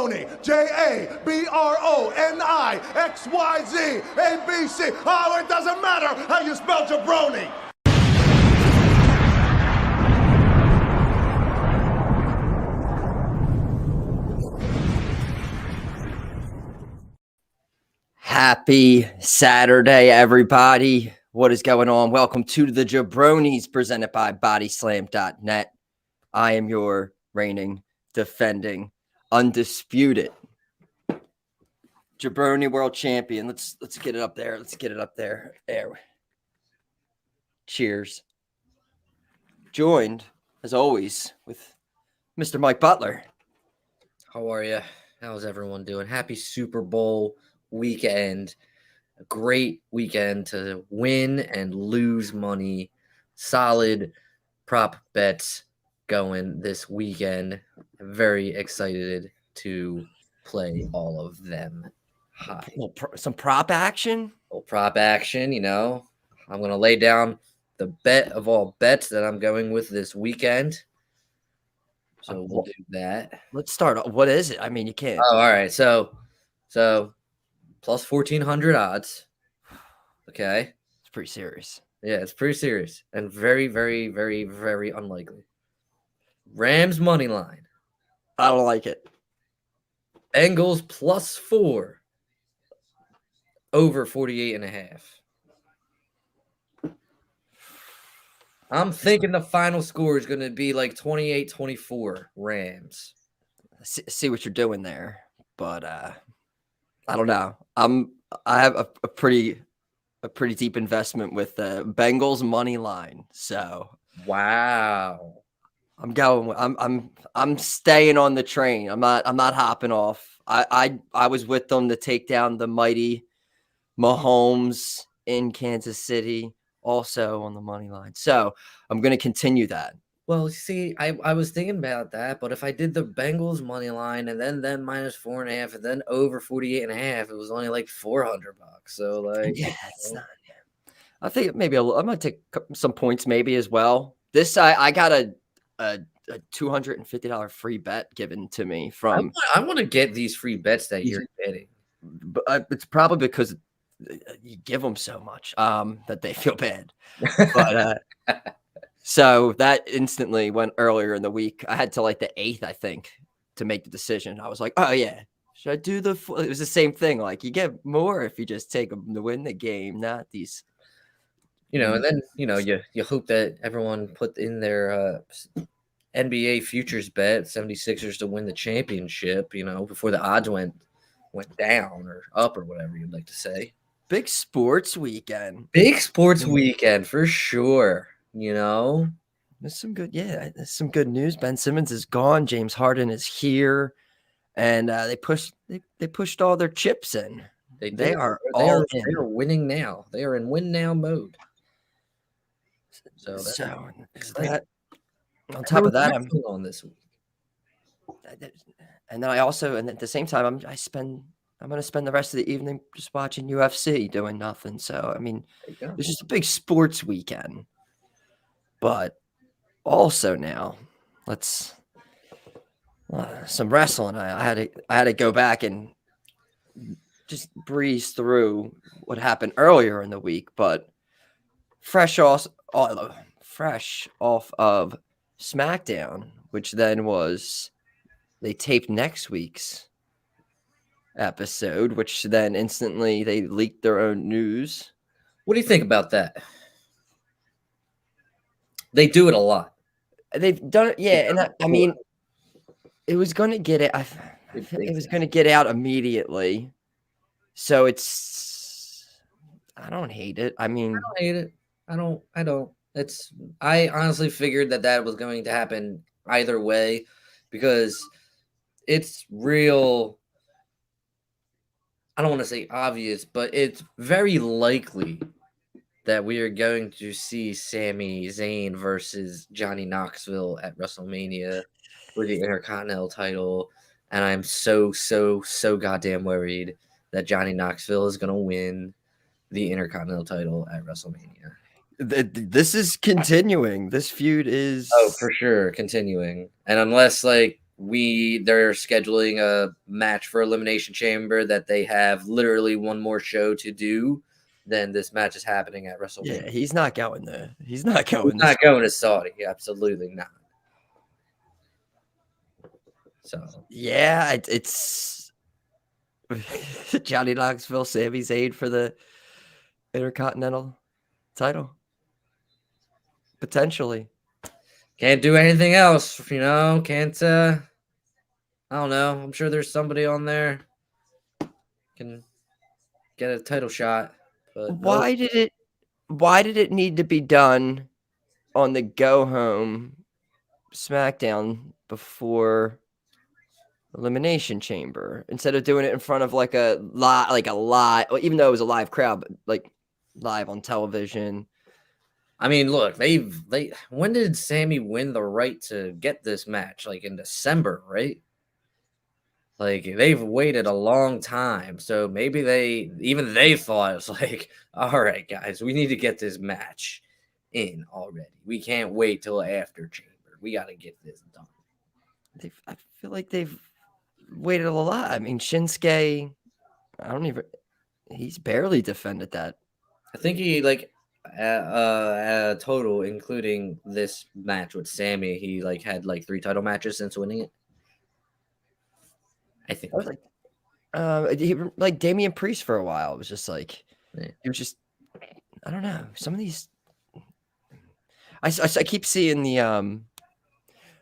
jaBROni, JABRONIXYZ ABC. It doesn't matter how you spell jaBROni. Happy Saturday, everybody. What is going on? Welcome to the jaBROnis presented by bodyslam.net. I am your reigning, defending, undisputed jaBROni world champion. Let's get it up there. Let's get it up there. There. Cheers. Joined, as always, with Mr. Mike Butler. How are you? How's everyone doing? Happy Super Bowl weekend. A great weekend to win and lose money. Solid prop bets going this weekend. I'm very excited to play all of them. Some prop action? Little prop action, you know. I'm going to lay down the bet of all bets that I'm going with this weekend. So we'll do that. Let's start. What is it? I mean, you can't. Oh, all right. So plus 1,400 odds. Okay. It's pretty serious. Yeah, it's pretty serious and very, very, very, very unlikely. Rams money line. I don't like it. Bengals +4. Over 48.5. I'm thinking the final score is going to be like 28-24 Rams. See what you're doing there, but I don't know. I have a pretty deep investment with the Bengals money line. So wow. I'm staying on the train. I'm not hopping off. I was with them to take down the mighty Mahomes in Kansas City, also on the money line. So I'm going to continue that. Well, see, I was thinking about that, but if I did the Bengals money line and then -4.5 and then over 48.5, it was only like $400. So like, yeah, it's not. I think maybe I'm gonna take some points maybe as well. This I got a $250 free bet given to me from. I want to get these free bets that you're getting, but it's probably because you give them so much that they feel bad. But so that instantly went earlier in the week. I had to like the 8th, I think, to make the decision. I was like, oh yeah, should I do the? It was the same thing. Like you get more if you just take them to win the game, not these. You know, and then you hope that everyone put in their NBA futures bet 76ers to win the championship. You know, before the odds went down or up or whatever you'd like to say. Big sports weekend. Big sports weekend for sure. You know, there's some good news. Ben Simmons is gone. James Harden is here, and they pushed all their chips in. They are winning now. They are in win now mode. So that on top of that, I'm on this week. And then and at the same time, I'm going to spend the rest of the evening just watching UFC, doing nothing. So I mean, it's just a big sports weekend. But also now, let's some wrestling. I had to go back and just breeze through what happened earlier in the week, but fresh off of SmackDown, which then they taped next week's episode, which then instantly they leaked their own news. What do you think about that? They do it a lot. They've done it, yeah, and I mean, it was going to get it. It was going to get out immediately, so I don't hate it. I mean, I don't hate it. I don't. I honestly figured that was going to happen either way because it's real. I don't want to say obvious, but it's very likely that we are going to see Sami Zayn versus Johnny Knoxville at WrestleMania for the Intercontinental title. And I'm so goddamn worried that Johnny Knoxville is going to win the Intercontinental title at WrestleMania. This is continuing. This feud is... Oh, for sure, continuing. And unless, like, they're scheduling a match for Elimination Chamber that they have literally one more show to do, then this match is happening at WrestleMania. Yeah, he's not going there. He's not He's going. not going to Saudi. Absolutely not. So yeah, it's Johnny Knoxville, Sami Zayn for the Intercontinental title. Potentially. Can't do anything else, can't I don't know. I'm sure there's somebody on there can get a title shot. But why did it need to be done on the go home SmackDown before Elimination Chamber instead of doing it in front of like a live, even though it was a live crowd, but like live on television? I mean, look, when did Sammy win the right to get this match? Like in December, right? Like they've waited a long time. So maybe they thought it was like, all right, guys, we need to get this match in already. We can't wait till after Chamber. We got to get this done. I feel like they've waited a lot. I mean, Shinsuke, he's barely defended that. I think he total, including this match with Sammy, he had 3 title matches since winning it. I think. Like Damian Priest for a while. It was just like Yeah. it was just I don't know. Some of these I keep seeing the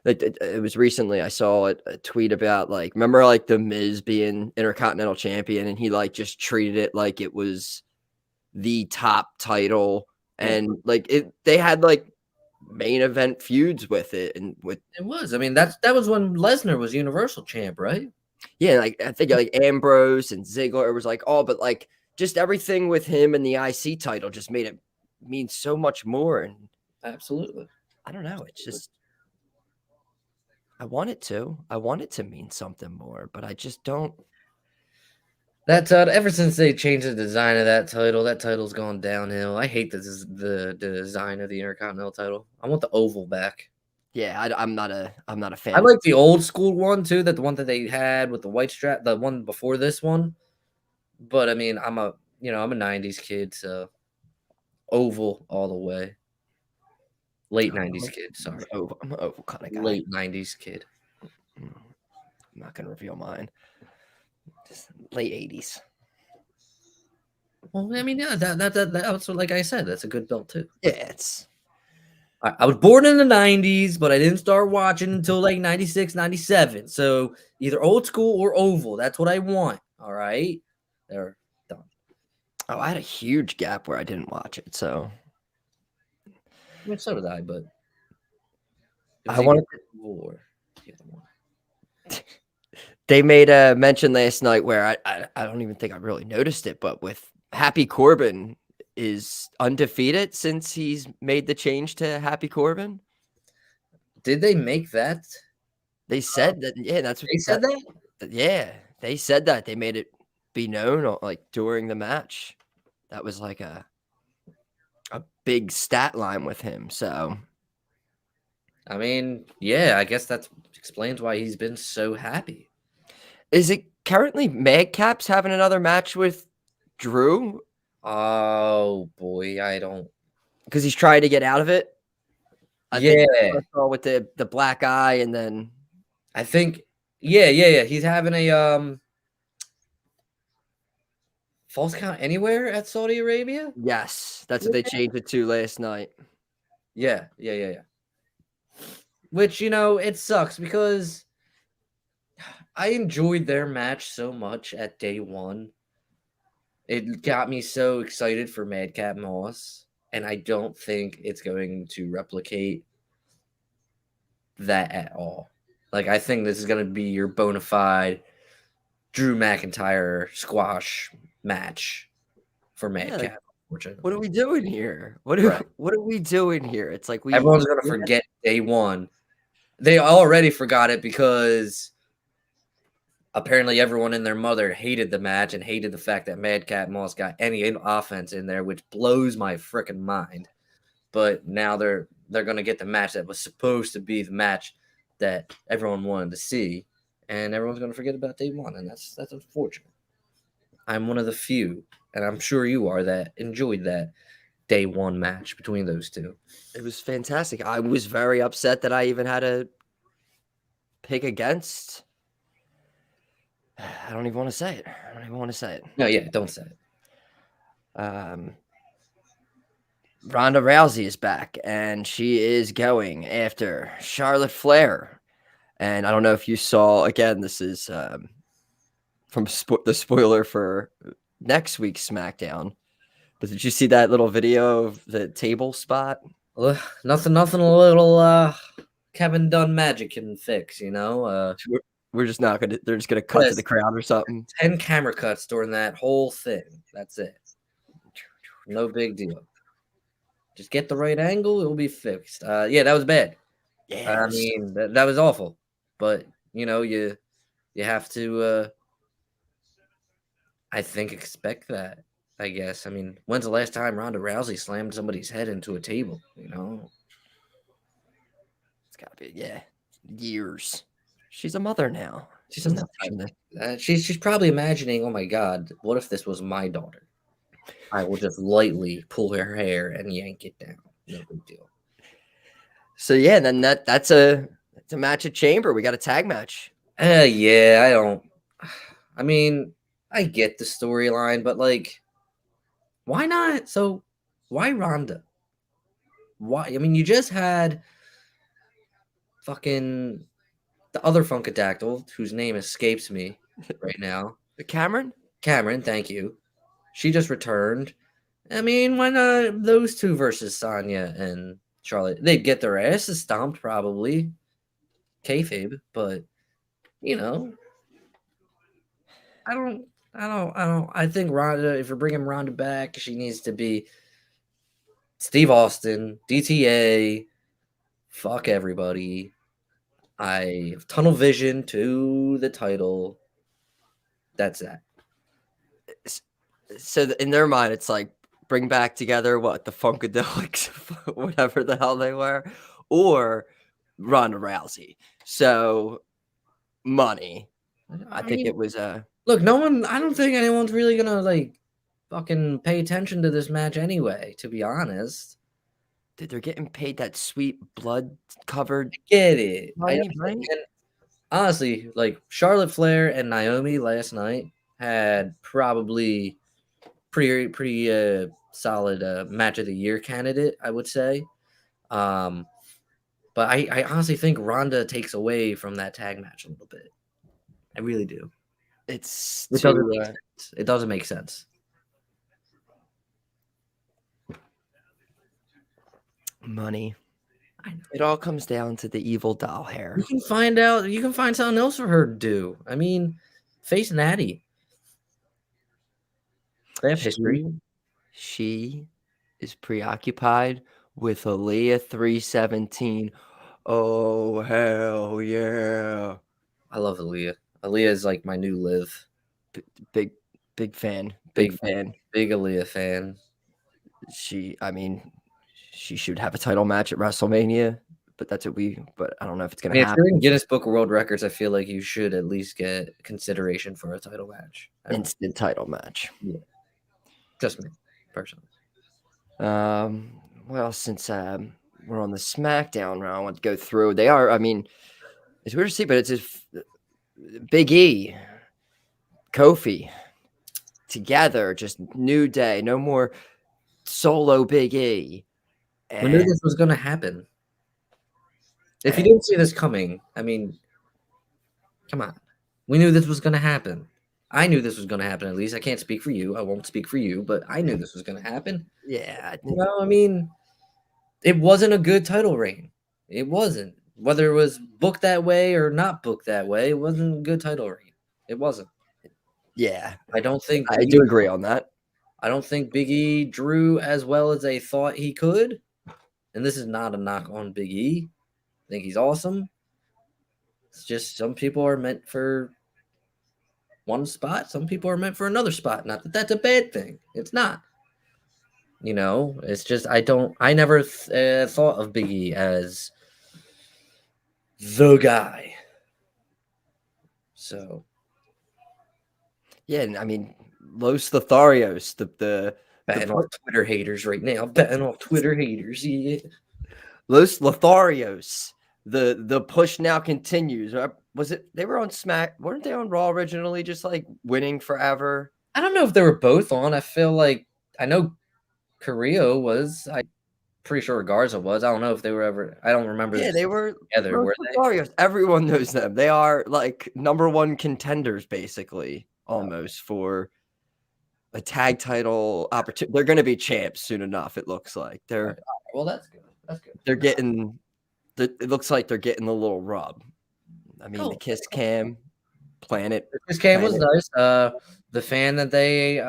it was recently I saw a tweet about remember the Miz being Intercontinental Champion and he just treated it like it was the top title and they had main event feuds with it and with it was. I mean that was when Lesnar was Universal Champ, right? Yeah, I think Ambrose and Ziggler was but just everything with him and the IC title just made it mean so much more. And absolutely, I don't know. It's just I want it to mean something more, but I just don't. That ever since they changed the design of that title's gone downhill. I hate the design of the Intercontinental title. I want the oval back. Yeah, I'm not a fan. I like the old school one too, the one that they had with the white strap, the one before this one. But I mean, I'm a 90s kid, so oval all the way. Late 90s kid, sorry. I'm an oval kind of guy. Late 90s kid. I'm not gonna reveal mine. Just late 80s. Well, I mean, yeah, that also, like I said, that's a good belt too. Yeah, it's. I was born in the 90s, but I didn't start watching until 96, 97. So either old school or oval. That's what I want. All right. They're done. Oh, I had a huge gap where I didn't watch it. So. I mean, so did I, but. I wanted war. They made a mention last night where I don't even think I really noticed it, but with Happy Corbin is undefeated since he's made the change to Happy Corbin. Did they make that? They said that. Yeah, that's what they said. That. Yeah, they said that. They made it be known during the match. That was a big stat line with him. So, I mean, yeah, I guess that explains why he's been so happy. Is it currently Madcap's having another match with Drew? Oh boy, I don't. Because he's trying to get out of it. I think with the black eye, and then I think yeah. He's having a false count anywhere at Saudi Arabia. Yes, that's what they changed it to last night. Yeah. Which it sucks because I enjoyed their match so much at day one. It got me so excited for Madcap Moss, and I don't think it's going to replicate that at all. I think this is going to be your bona fide Drew McIntyre squash match for Madcap. What are we doing here? What are we doing here? It's everyone's going to forget day one. They already forgot it because apparently everyone and their mother hated the match and hated the fact that Madcap Moss got any offense in there, which blows my freaking mind. But now they're going to get the match that was supposed to be the match that everyone wanted to see, and everyone's going to forget about day one, and that's unfortunate. I'm one of the few, and I'm sure you are, that enjoyed that day one match between those two. It was fantastic. I was very upset that I even had to pick against. I don't even want to say it. I don't even want to say it. No, yeah, don't say it. Ronda Rousey is back, and she is going after Charlotte Flair. And I don't know if you saw, again, this is from the spoiler for next week's SmackDown. But did you see that little video of the table spot? Nothing a little Kevin Dunn magic can fix, you know? We're just not going to, they're just going to cut to the crowd or something. 10 camera cuts during that whole thing. That's it. No big deal. Just get the right angle, it'll be fixed. Yeah, that was bad. Yeah, I mean, that was awful. But, you know, you have to, I think, expect that, I guess. I mean, when's the last time Ronda Rousey slammed somebody's head into a table, you know? It's got to be, yeah, years. She's a mother now. She's probably imagining, oh my God, what if this was my daughter? I will just lightly pull her hair and yank it down. No big deal. So yeah, then that's a match at Chamber. We got a tag match. Yeah, I mean, I get the storyline, but like, why not? So why Ronda? Why? I mean, you just had fucking the other Funkadactyl, whose name escapes me right now. Cameron, thank you. She just returned. I mean, why not those two versus Sonya and Charlotte? They'd get their asses stomped, probably. Kayfabe, but you know, I think Ronda, if you're bringing Ronda back, she needs to be Steve Austin, DTA. Fuck everybody. I have tunnel vision to the title. That's that. So in their mind, it's like bring back together the Funkadelics, whatever the hell they were, or Ronda Rousey. So money. I think it was look, no one. I don't think anyone's really gonna like fucking pay attention to this match anyway. To be honest, dude, they're getting paid that sweet blood covered. Get it? Money, right? And honestly, like Charlotte Flair and Naomi last night had probably pretty solid match of the year candidate, I would say. But I honestly think Ronda takes away from that tag match a little bit. I really do. It doesn't make sense. Money. It all comes down to the evil doll hair. You can find something else for her to do. I mean, face Natty. They have history. She is preoccupied with Aaliyah 317. Oh, hell yeah. I love Aaliyah. Aaliyah is like my new Liv. Big fan. Big fan. Big Aaliyah fan. She should have a title match at WrestleMania, but but I don't know if it's going to happen. If you're in Guinness Book of World Records, I feel like you should at least get consideration for a title match. Instant title match. Yeah. Just me, personally. Well, since we're on the SmackDown round, I want to go through. They are, I mean, it's weird to see, but it's just Big E, Kofi, together, just New Day, no more solo Big E. We knew this was going to happen. If you didn't see this coming, I mean, come on. We knew this was going to happen. I knew this was going to happen, at least. I can't speak for you. I won't speak for you, but I knew this was going to happen. Yeah. I mean, it wasn't a good title reign. It wasn't. Whether it was booked that way or not booked that way, it wasn't a good title reign. It wasn't. Yeah. I don't think... I do agree on that. I don't think Big E drew as well as they thought he could. And this is not a knock on Big E. I think he's awesome. It's just some people are meant for one spot. Some people are meant for another spot. Not that that's a bad thing. It's not. You know, it's just I never thought of Big E as the guy. So Yeah, and I mean, Los Lotharios, the betting off Twitter haters right now. Betting off Twitter haters. Yeah. Los Lotharios. The push now continues. Was it they were on Smack? Weren't they on Raw originally, just like winning forever? I don't know if they were both on. I feel like I know Carrillo was. I'm pretty sure Garza was. I don't know if they were ever. I don't remember. Yeah, they were together. Los Were they? Lotharios. Everyone knows them. They are like #1 contenders, basically, almost for a tag title opportunity. They're going to be champs soon enough. It looks like they're. Well, that's good. That's good. They're getting. It looks like they're getting the little rub. I mean, the Kiss Cam Planet. This cam was nice. The fan that they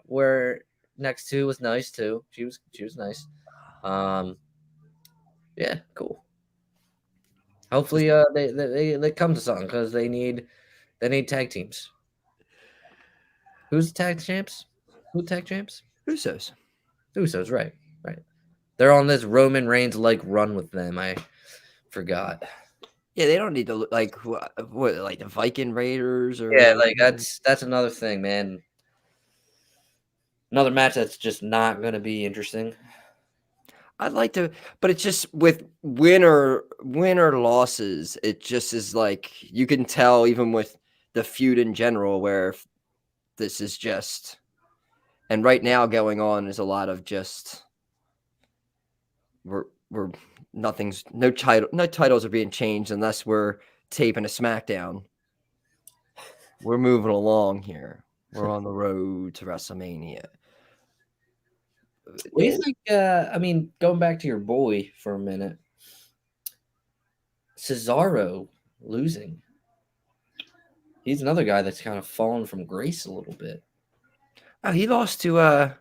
were next to was nice too. She was nice. Yeah, cool. Hopefully, they come to something because they need tag teams. Who's the tag champs? Who tag champs? Usos. Usos, right. They're on this Roman Reigns like run with them. I forgot. Yeah, they don't need to look like what like the Viking Raiders or Yeah, like that's another thing, man. Another match that's just not gonna be interesting. I'd like to, but it's just with winner losses. It just is like you can tell even with the feud in general where this is just, and right now going on is a lot of just we're no titles are being changed unless we're taping a SmackDown. We're moving along here. We're on the road to WrestleMania. What do you think? I mean, going back to your boy for a minute, Cesaro losing. He's another guy that's kind of fallen from grace a little bit. Oh, he lost to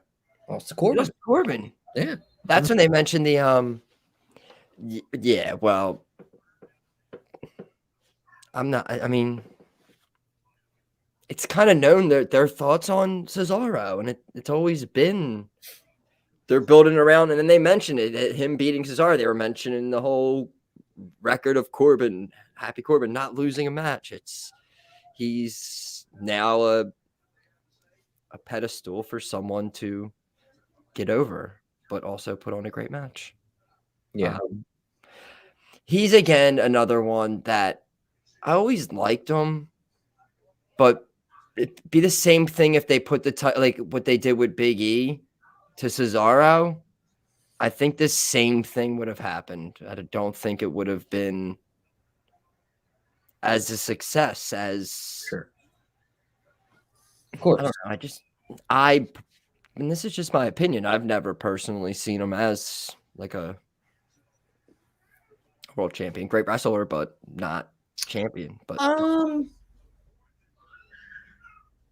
Corbin. Corbin. Yeah, that's when they mentioned the yeah. Well, I'm not. I mean, it's kind of known their thoughts on Cesaro, and it's always been they're building around. And then they mentioned it, him beating Cesaro. They were mentioning the whole record of Corbin, Happy Corbin, not losing a match. He's now a pedestal for someone to get over, but also put on a great match. Yeah. He's again another one that I always liked him, but it'd be the same thing if they put the like what they did with Big E to Cesaro. I think the same thing would have happened. I don't think it would have been as a success as. Sure. Of course. I don't know. And this is just my opinion. I've never personally seen him as like a world champion, great wrestler, but not champion. But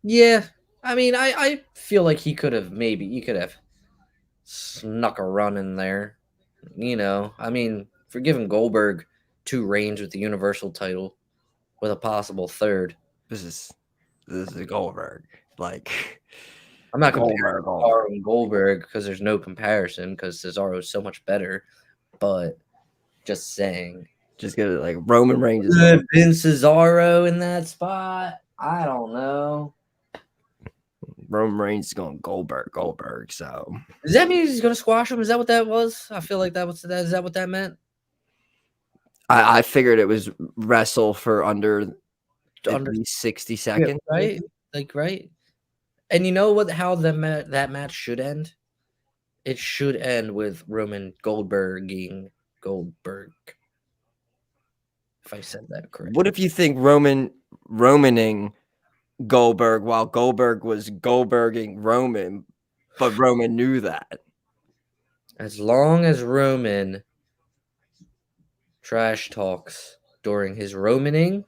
yeah, I mean, I feel like he could have snuck a run in there. You know, I mean, for giving Goldberg 2 reigns with the Universal title with a possible 3rd. This is Goldberg. Like, I'm not comparing Cesaro and Goldberg because there's no comparison because Cesaro is so much better. But just saying, just get it like Roman Reigns. Could have been Cesaro in that spot. I don't know. Roman Reigns is going Goldberg. So does that mean he's going to squash him? Is that what that was? I feel like is that what that meant? I figured it was wrestle for under at least 60 seconds, yeah, right? Like right. And you know what? How that match should end? It should end with Roman Goldberging Goldberg. If I said that correctly. What if you think Romaning Goldberg while Goldberg was Goldberging Roman, but Roman knew that? As long as Roman trash talks during his Romaning,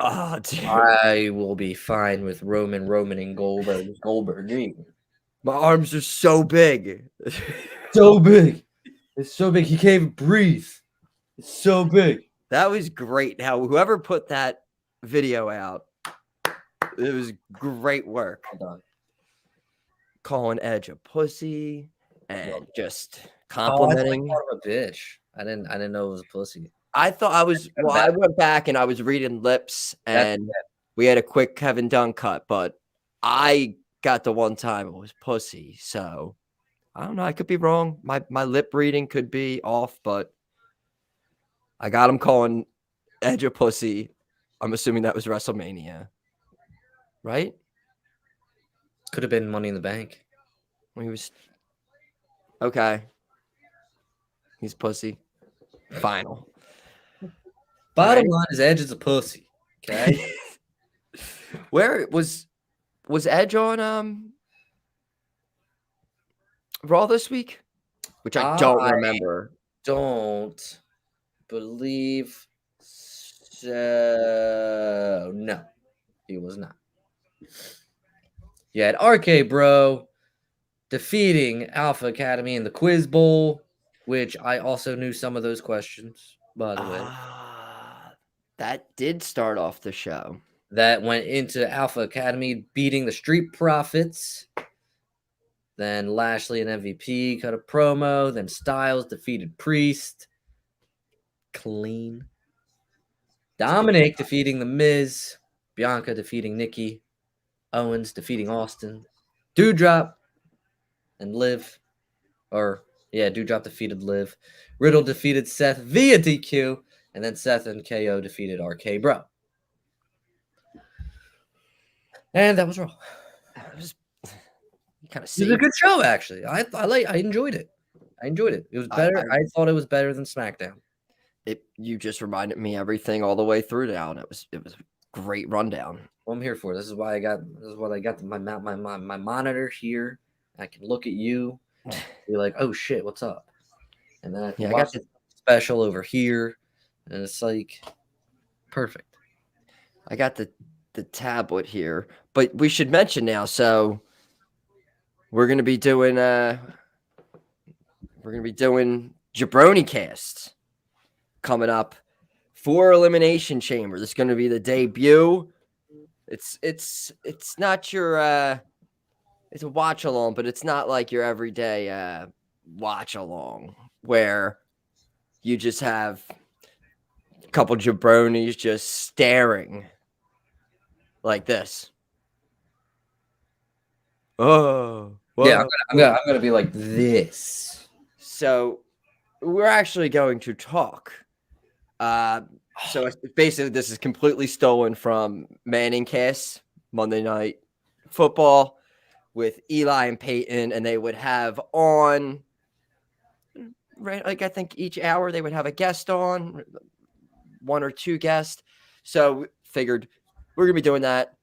I will be fine with Romaning Goldberging. My arms are so big. So big. It's so big. He can't even breathe. It's so big. That was great. How whoever put that video out, it was great work. Calling Edge a pussy and just complimenting. Oh, a bitch. I didn't know it was a pussy. I thought I was well. I went back and I was reading lips, and we had a quick Kevin Dunn cut, but I got the one time it was pussy. So I don't know. I could be wrong. My lip reading could be off, but I got him calling Edge a pussy. I'm assuming that was WrestleMania, right? Could have been Money in the Bank. When he was okay. He's pussy. Final. Bottom line is Edge is a pussy. Okay. Where was Edge on Raw this week? Which I don't remember. Don't believe so. No, he was not. You had RK Bro defeating Alpha Academy in the Quiz Bowl, which I also knew some of those questions, by the way. That did start off the show. That went into Alpha Academy beating the Street Profits. Then Lashley and MVP cut a promo. Then Styles defeated Priest. Clean. Dominic defeating The Miz. Bianca defeating Nikki. Owens defeating Austin. Doudrop and Liv. Doudrop defeated Liv. Riddle defeated Seth via DQ. And then Seth and KO defeated RK Bro. And that was Raw. You kind of It was a good show, actually. I enjoyed it. It was better. I thought it was better than SmackDown. You just reminded me everything all the way through down. It was a great rundown. Well, I'm here for. This is what I got my monitor here. I can look at you, be like, oh shit, what's up? And then I can watch the special over here, and it's like perfect. I got the tablet here, but we should mention now. So we're gonna be doing jaBROni casts coming up for Elimination Chamber. This is going to be the debut. It's not your it's a watch along, but it's not like your everyday watch along where you just have a couple jaBROnis just staring like this. Oh, whoa. Yeah, I'm gonna be like this. So we're actually going to talk. So basically, this is completely stolen from Manning Cast Monday Night Football with Eli and Peyton, and they would have on, right? Like I think each hour they would have a guest on, one or two guests. So figured we're gonna be doing that.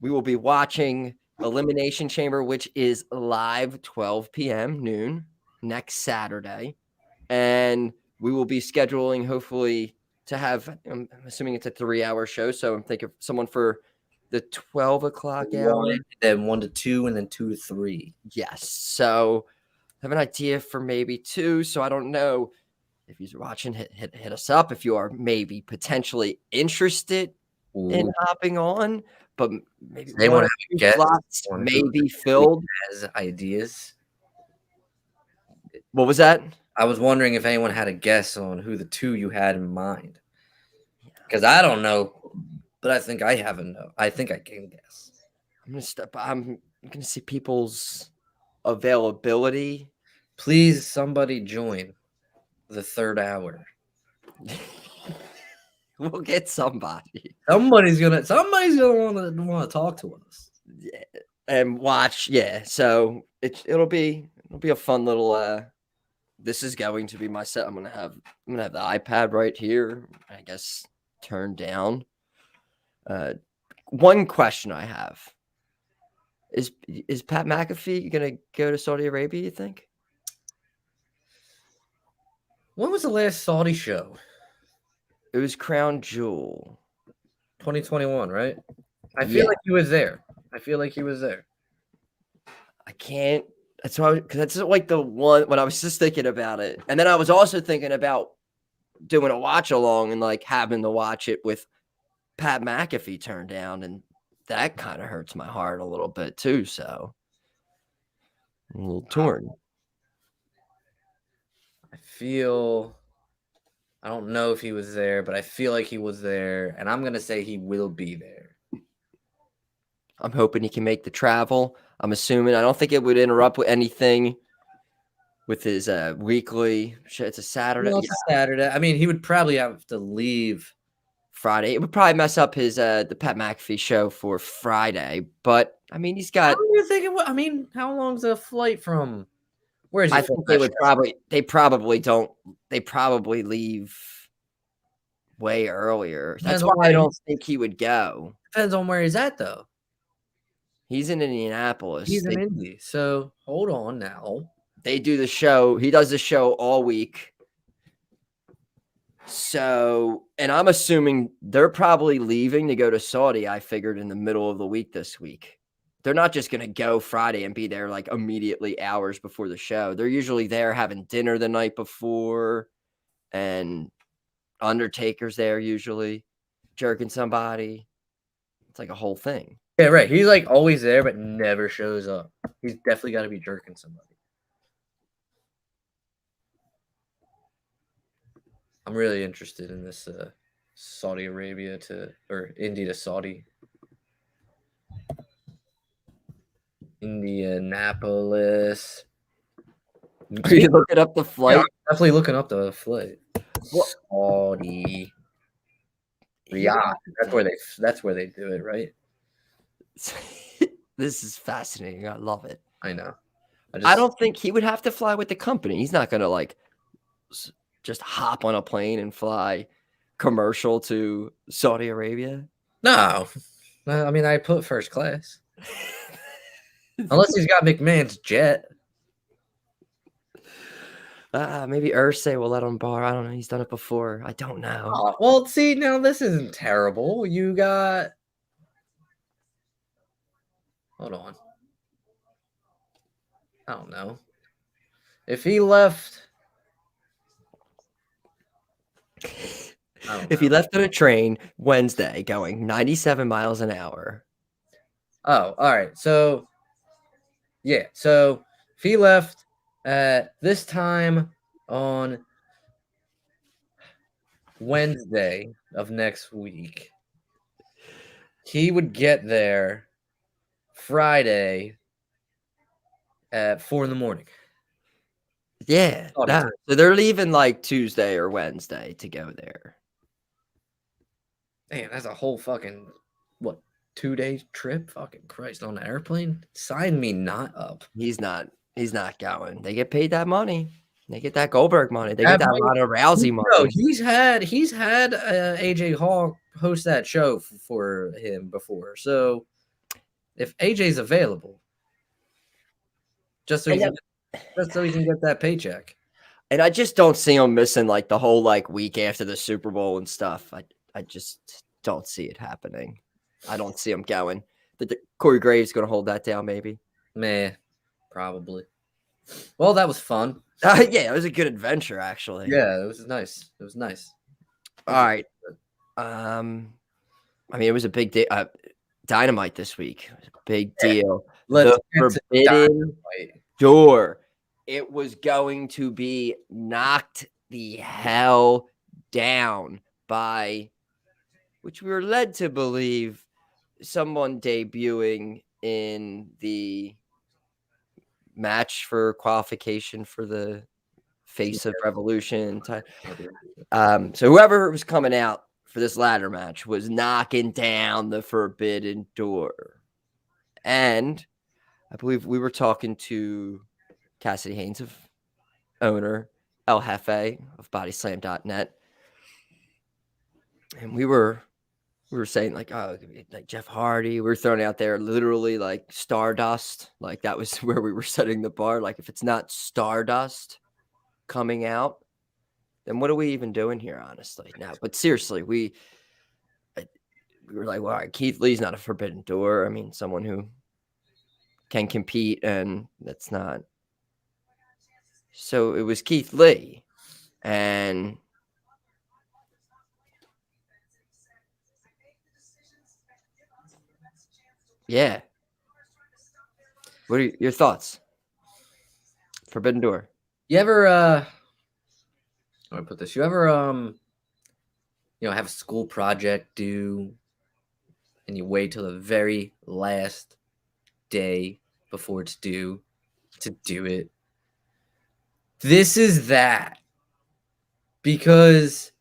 We will be watching Elimination Chamber, which is live 12 p.m. noon next Saturday, and we will be scheduling hopefully to have, I'm assuming it's a 3-hour show. So I'm thinking of someone for the 12 o'clock hour. Then 1 to 2, and then 2 to 3. Yes. So I have an idea for maybe 2. So I don't know if you're watching, hit us up if you are maybe potentially interested in hopping on, but maybe they want to get slots maybe filled as ideas. What was that? I was wondering if anyone had a guess on who the 2 you had in mind. Because I don't know, but I think I have I think I can guess. I'm gonna see people's availability. Please, somebody join the 3rd hour. We'll get somebody. Somebody's gonna want to talk to us. Yeah, and watch. Yeah, so it'll be a fun little. This is going to be my set. I'm gonna have the iPad right here, I guess, turned down. One question I have is Pat McAfee gonna go to Saudi Arabia, you think? When was the last Saudi show? It was Crown Jewel. 2021, right? I feel like he was there. I can't. That's why, because that's like the one when I was just thinking about it. And then I was also thinking about doing a watch along and like having to watch it with Pat McAfee turned down. And that kind of hurts my heart a little bit too. So I'm a little torn. I feel I don't know if he was there, but I feel like he was there, and I'm gonna say he will be there. I'm hoping he can make the travel. I'm assuming. I don't think it would interrupt with anything with his weekly. It's a Saturday. No, it's a Saturday. I mean, he would probably have to leave Friday. It would probably mess up his the Pat McAfee show for Friday. But I mean, he's got. How do you think it would? I mean, how long's a flight from? Where is he? I think they would probably. They probably don't. They probably leave way earlier. That's why I don't think he would go. Depends on where he's at, though. He's in Indianapolis. He's in Indy. So hold on now. They do the show. He does the show all week. So, and I'm assuming they're probably leaving to go to Saudi, I figured, in the middle of the week this week. They're not just going to go Friday and be there like immediately hours before the show. They're usually there having dinner the night before, and Undertaker's there usually, jerking somebody. It's like a whole thing. Yeah, right. He's like always there, but never shows up. He's definitely got to be jerking somebody. I'm really interested in this Saudi Arabia or Indy to Saudi. Indianapolis. Are you looking up the flight? Yeah, I'm definitely looking up the flight. Saudi. Riyadh. That's where they do it, right? This is fascinating. I love it. I know. I don't think he would have to fly with the company. He's not going to like just hop on a plane and fly commercial to Saudi Arabia. No. I mean, I put first class. Unless he's got McMahon's jet. Maybe Ursay will let him borrow. I don't know. He's done it before. I don't know. Oh, well, see, now this isn't terrible. You got... Hold on. I don't know. If he left... If he left on a train Wednesday going 97 miles an hour. Oh, all right. So, yeah. So, if he left at this time on Wednesday of next week, he would get there Friday at 4 a.m. Yeah. So they're leaving like Tuesday or Wednesday to go there. Man, that's a whole fucking, 2-day trip? Fucking Christ, on an airplane? Sign me not up. He's not going. They get paid that money. They get that Goldberg money. They get that Ronda Rousey money. No, he's had AJ Hall host that show for him before. So if AJ's available, just so he can get that paycheck. And I just don't see him missing like the whole like week after the Super Bowl and stuff. I just don't see it happening. I don't see him going. Corey Graves going to hold that down, maybe. Meh, probably. Well, that was fun. Yeah, it was a good adventure, actually. Yeah, it was nice. It was nice. All right. I mean, it was a big day. Dynamite this week. It was a big deal. Let's the Forbidden Door. It was going to be knocked the hell down by, which we were led to believe, someone debuting in the match for qualification for the Face of Revolution. So whoever was coming out for this ladder match was knocking down the Forbidden Door. And I believe we were talking to Cassidy Haynes, owner, El Jefe of bodyslam.net. And we were saying like, oh, like Jeff Hardy. We were throwing out there literally like Stardust. Like that was where we were setting the bar. Like if it's not Stardust coming out, then what are we even doing here, honestly? Now, but seriously, we were like, well, all right, Keith Lee's not a Forbidden Door. I mean, someone who can compete, and that's not. So it was Keith Lee, and yeah. What are your thoughts? Forbidden Door. You ever I put this. You ever have a school project due, and you wait till the very last day before it's due to do it? This is that. Because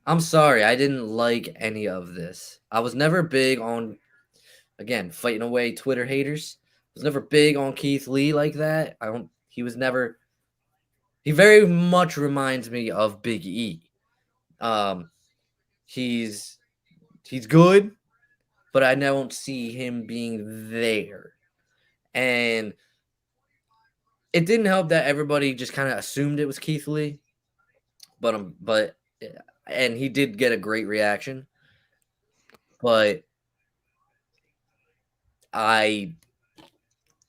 I'm sorry, I didn't like any of this. I was never big on, again, fighting away Twitter haters. I was never big on Keith Lee like that. He very much reminds me of Big E. He's good, but I don't see him being there. And it didn't help that everybody just kind of assumed it was Keith Lee. But and he did get a great reaction. But I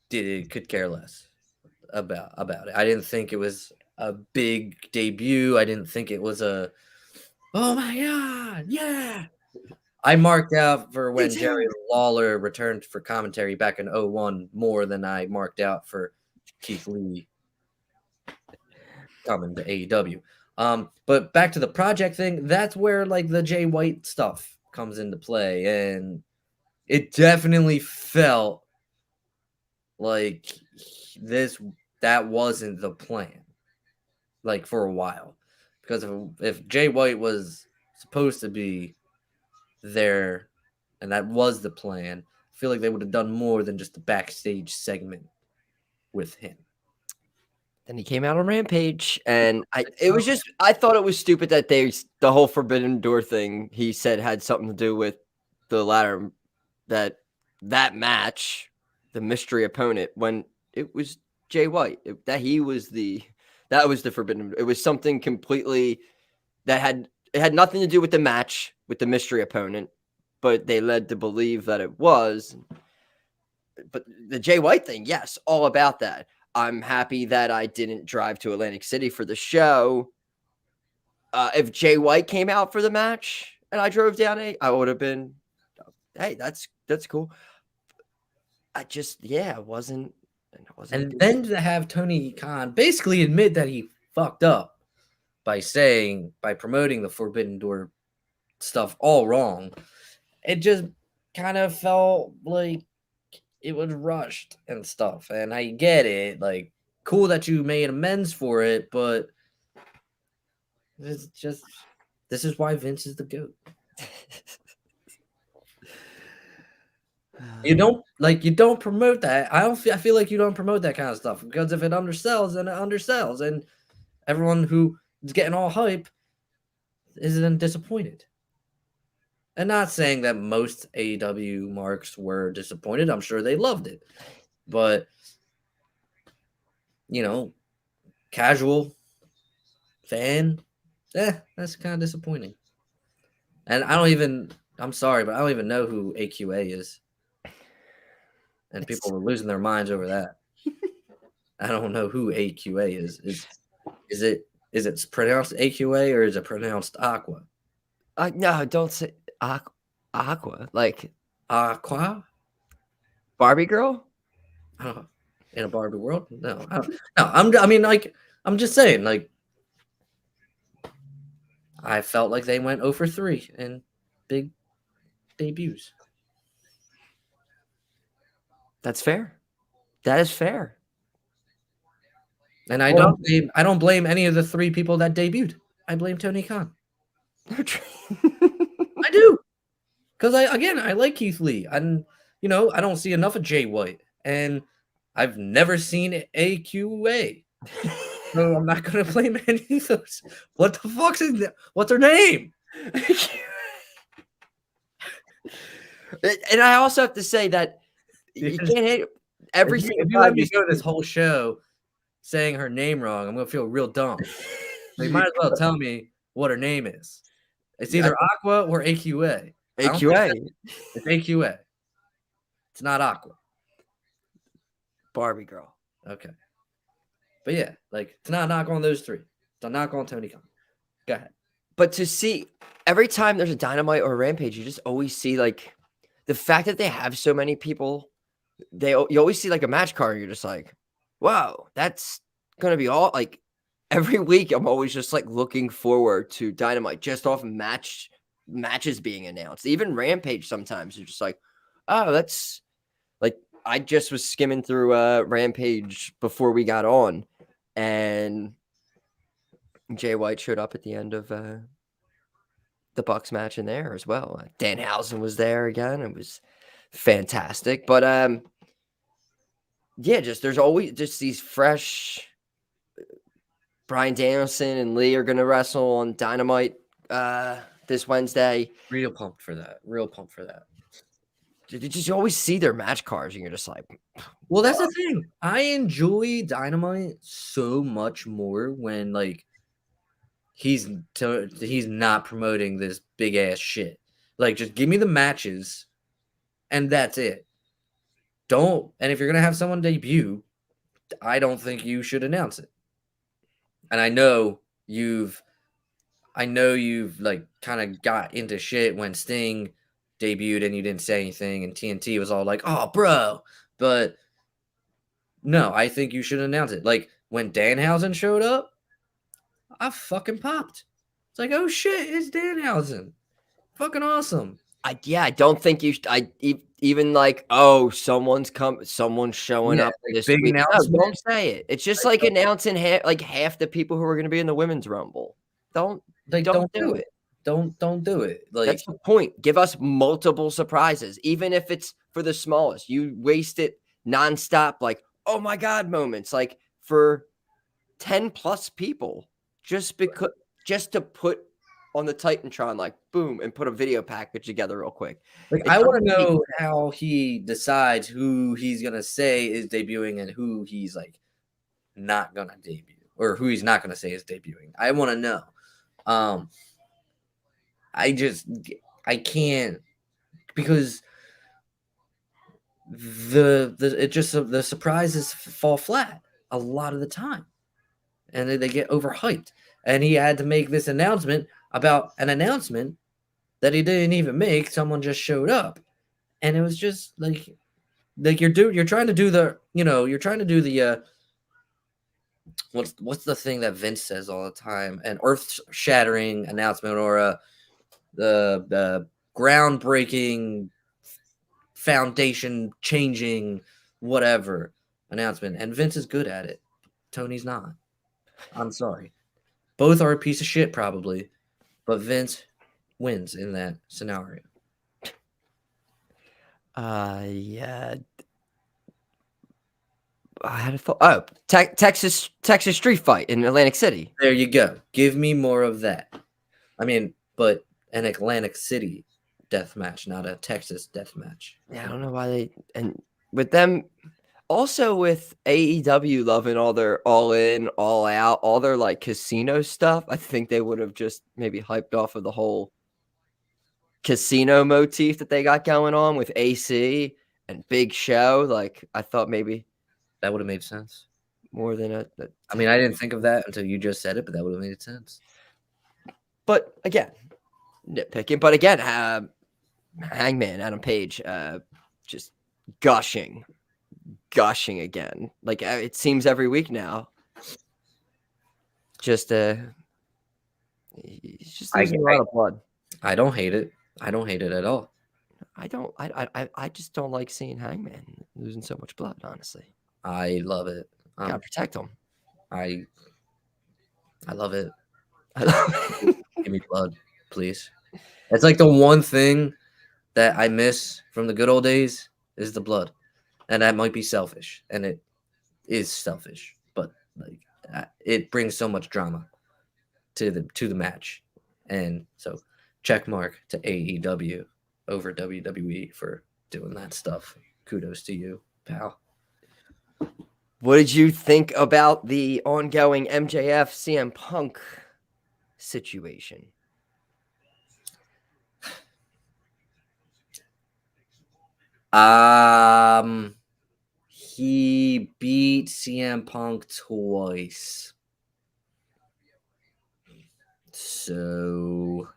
could care less about it. I didn't think it was a big debut. I didn't think it was a, oh my God, yeah. I marked out for when Jerry Lawler returned for commentary back in 2001 more than I marked out for Keith Lee coming to AEW. But back to the project thing, that's where like the Jay White stuff comes into play, and it definitely felt like that wasn't the plan, like for a while, because if Jay White was supposed to be there and that was the plan, I feel like they would have done more than just a backstage segment with him. Then he came out on Rampage, and I thought it was stupid that the whole Forbidden Door thing he said had something to do with the ladder, that match, the mystery opponent, when it was Jay White, that was the Forbidden. It was something completely that had nothing to do with the match with the mystery opponent, but they led to believe that it was. But the Jay White thing, yes, all about that. I'm happy that I didn't drive to Atlantic City for the show. If Jay White came out for the match and I drove down, I would have been, hey, that's cool. I just, it wasn't. And then to have Tony Khan basically admit that he fucked up by promoting the Forbidden Door stuff all wrong, it just kind of felt like it was rushed and stuff. And I get it, like, cool that you made amends for it, but this is why Vince is the GOAT. You don't promote that. I feel like you don't promote that kind of stuff, because if it undersells, then it undersells, and everyone who is getting all hype is then disappointed. And not saying that most AEW marks were disappointed. I'm sure they loved it. But, casual fan, that's kind of disappointing. And I'm sorry, but I don't even know who AQA is. And people were losing their minds over that. I don't know who AQA is. Is it pronounced AQA or is it pronounced Aqua? No, don't say Aqua. Like Aqua? Barbie girl? In a Barbie world? No. I'm just saying, like, I felt like they went 0 for 3 in big debuts. That's fair. That is fair. And I don't blame any of the 3 people that debuted. I blame Tony Khan. I do. Because I like Keith Lee. And I don't see enough of Jay White. And I've never seen AQA. So I'm not gonna blame any of those. What the fuck's what's her name? And I also have to say that you can't hate every single time. If you let me go this whole show saying her name wrong, I'm gonna feel real dumb. So you might as well tell me what her name is. It's either Aqua or AQA. AQA. It's AQA. It's not Aqua. Barbie girl. Okay. But yeah, like, it's not a knock on those 3. It's a knock on Tony Khan. Go ahead. But to see every time there's a Dynamite or a Rampage, you just always see, like, the fact that they have so many people. You always see like a match card, and you're just like, wow, that's gonna be all, like, every week I'm always just like looking forward to Dynamite just off matches being announced. Even Rampage sometimes you're just like, oh, that's like I just was skimming through Rampage before we got on, and Jay White showed up at the end of the Bucks match in there as well. Danhausen was there again. It was fantastic. But yeah, just there's always just these fresh. Bryan Danielson and Lee are going to wrestle on Dynamite this Wednesday. Real pumped for that. Real pumped for that. You always see their match cards, and you're just like, well, that's the thing. I enjoy Dynamite so much more when like he's not promoting this big ass shit. Like, just give me the matches, and that's it. And if you're gonna have someone debut, I don't think you should announce it. And I know you've like kind of got into shit when Sting debuted and you didn't say anything, and TNT was all like, "Oh, bro," but no, I think you should announce it. Like when Danhausen showed up, I fucking popped. It's like, oh shit, it's Danhausen. Fucking awesome. I don't think you. Even like, oh, someone's showing up this big week. announcement. No, don't say it. It's just like announcing half the people who are going to be in the women's rumble. Don't do it. Don't do it. Like, that's the point. Give us multiple surprises, even if it's for the smallest. You waste it nonstop, like, oh my god moments, like for 10 plus people, just to put on the Titantron, like boom, and put a video package together real quick. Like, I want to know how he decides who he's gonna say is debuting and who he's like not gonna debut, or who he's not gonna say is debuting. I want to know. I can't, because the surprises fall flat a lot of the time, and they get overhyped. And he had to make this announcement about an announcement that he didn't even make. Someone just showed up, and it was just like you're trying to do the what's the thing that Vince says all the time, an earth-shattering announcement, or the groundbreaking, foundation changing, whatever announcement, and Vince is good at it. Tony's not. I'm sorry. Both are a piece of shit, probably, but Vince wins in that scenario. Yeah. I had a thought. Oh, Texas street fight in Atlantic City. There you go. Give me more of that. I mean, but an Atlantic City death match, not a Texas death match. Yeah, I don't know why and with them, also with AEW loving all their all in, all out, all their like casino stuff. I think they would have just maybe hyped off of the whole casino motif that they got going on with AC and Big Show. Like, I thought maybe that would have made sense more than I mean, I didn't think of that until you just said it, but that would have made sense. But again, nitpicking. But again, Hangman Adam Page, just gushing again. Like, it seems every week now. Just he's just losing a lot of blood. I don't hate it. I don't hate it at all. I just don't like seeing Hangman losing so much blood, honestly. I love it. Gotta protect him. I love it. Give me blood, please. It's like the one thing that I miss from the good old days is the blood. And that might be selfish, and it is selfish, but like it brings so much drama to the match. And so check mark to AEW over WWE for doing that stuff. Kudos to you, pal. What did you think about the ongoing MJF CM Punk situation? He beat CM Punk twice. So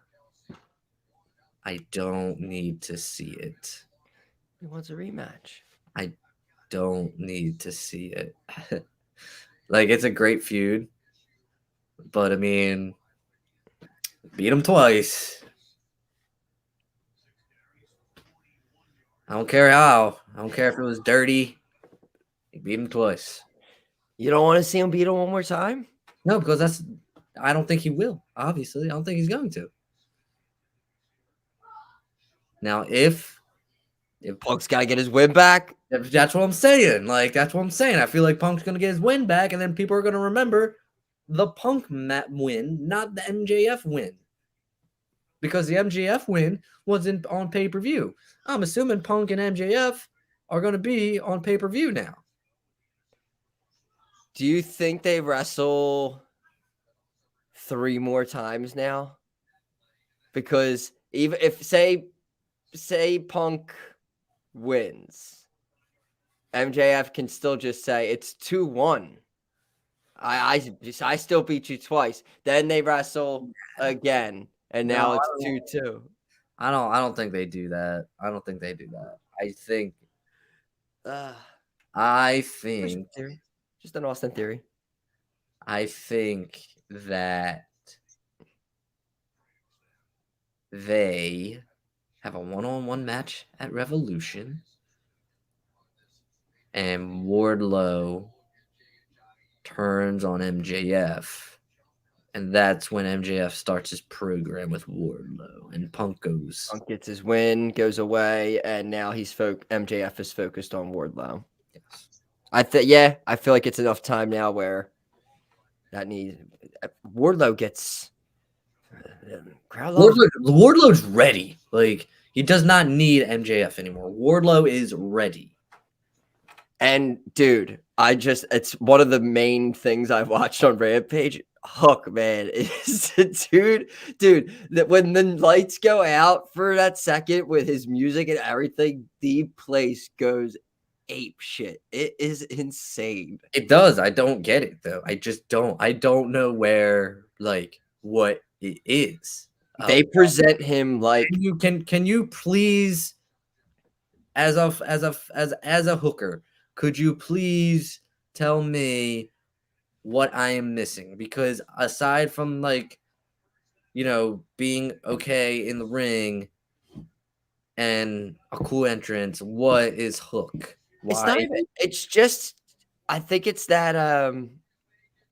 I don't need to see it. He wants a rematch. I don't need to see it. Like, it's a great feud, But I mean, beat him twice. I don't care how. I don't care if it was dirty. He beat him twice. You don't want to see him beat him one more time? No, because I don't think he will. Obviously, I don't think he's going to. Now, if Punk's got to get his win back. that's what I'm saying. Like, that's what I'm saying. I feel like Punk's going to get his win back, and then people are going to remember the Punk win, not the MJF win. Because the MJF win wasn't on pay-per-view. I'm assuming Punk and MJF are going to be on pay-per-view now. Do you think they wrestle 3 more times now? Because even if say Punk wins, MJF can still just say it's 2-1. I still beat you twice. Then they wrestle again, and now it's 2-2. I don't think they do that. I don't think they do that. I think just an Austin theory. I think that they have a one-on-one match at Revolution, and Wardlow turns on MJF, and that's when MJF starts his program with Wardlow, and Punk gets his win, goes away, and now MJF is focused on Wardlow. Yes. I feel like it's enough time now where Wardlow gets Wardlow's ready. Like, he does not need MJF anymore. Wardlow is ready. And dude, it's one of the main things I've watched on Rampage. Hook, man, is dude, that when the lights go out for that second with his music and everything, the place goes ape shit. It is insane. It does. I don't get it though. I just don't. I don't know where, like, what it is. They present him like can you please, as a hooker, could you please tell me what I am missing? Because aside from, like, you know, being okay in the ring and a cool entrance, what is Hook? Why? It's not even. It's just. I think it's that.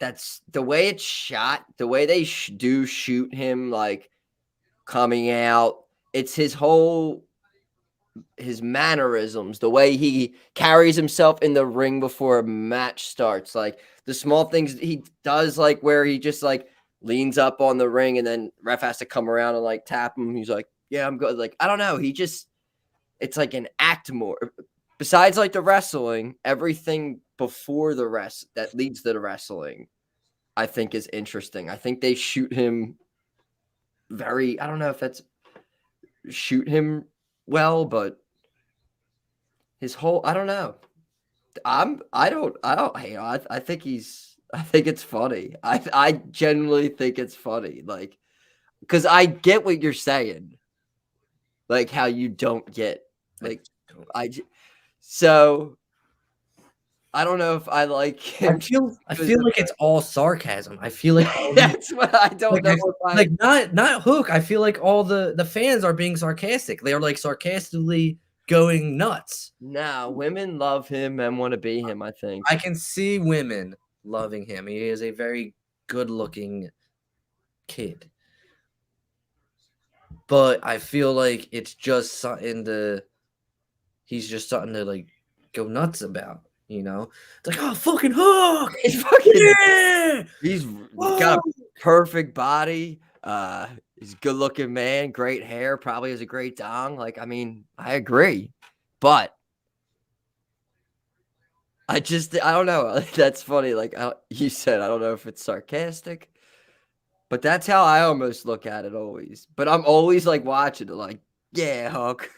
That's the way it's shot. The way they do shoot him, like coming out. It's his mannerisms, the way he carries himself in the ring before a match starts, like the small things he does, like where he just like leans up on the ring and then ref has to come around and like tap him. He's like, yeah, I'm good. Like, I don't know. It's like an act more. Besides like the wrestling, everything before the rest that leads to the wrestling, I think is interesting. I think they shoot him I don't know if that's shoot him well, but his whole, I don't know. I think it's funny. I genuinely think it's funny. Like, because I get what you're saying. Like how you don't get, like, so I don't know if I like him. I feel like it's all sarcasm. I feel like that's what I don't know. Like not Hook. I feel like all the fans are being sarcastic. They are like sarcastically going nuts. No, women love him and want to be him, I think. I can see women loving him. He is a very good-looking kid. But I feel like it's just he's just something to like go nuts about, you know? It's like, oh, fucking Hook! He's fucking, yeah! He's got a perfect body. He's a good-looking man, great hair, probably has a great dong. Like, I mean, I agree. But I don't know. That's funny. Like you said, I don't know if it's sarcastic, but that's how I almost look at it always. But I'm always like watching it like, yeah, Hook.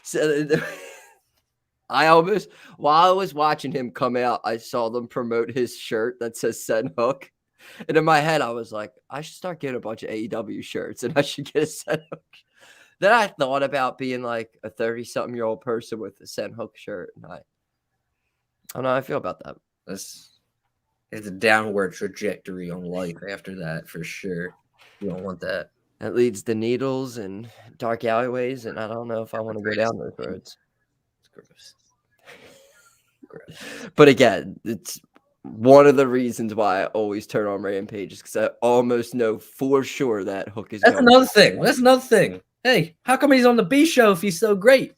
So while I was watching him come out, I saw them promote his shirt that says Send Hook. And in my head, I was like, I should start getting a bunch of AEW shirts and I should get a Send Hook. Then I thought about being like a 30-something-year-old person with a Send Hook shirt. And I don't know how I feel about that. It's a downward trajectory on life after that, for sure. You don't want that. That leads to needles and dark alleyways, and I don't know if I want to go down those roads. It's gross. Gross. But again, it's one of the reasons why I always turn on Rampage is because I almost know for sure that Hook is That's going. another thing. That's another thing. Hey, how come he's on the B show if he's so great?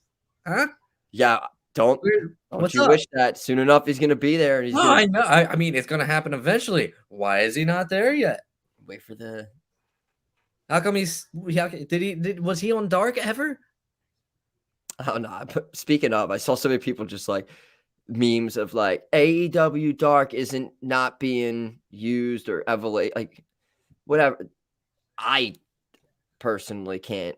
Huh? Yeah, don't What's you up? wish that soon enough he's going to be there? And he's No, gonna I know. I mean, it's going to happen eventually. Why is he not there yet? wait for the. How come was he on Dark ever? Oh no! But speaking of, I saw so many people just like memes of like AEW Dark isn't not being used or evaluate like whatever. I personally can't.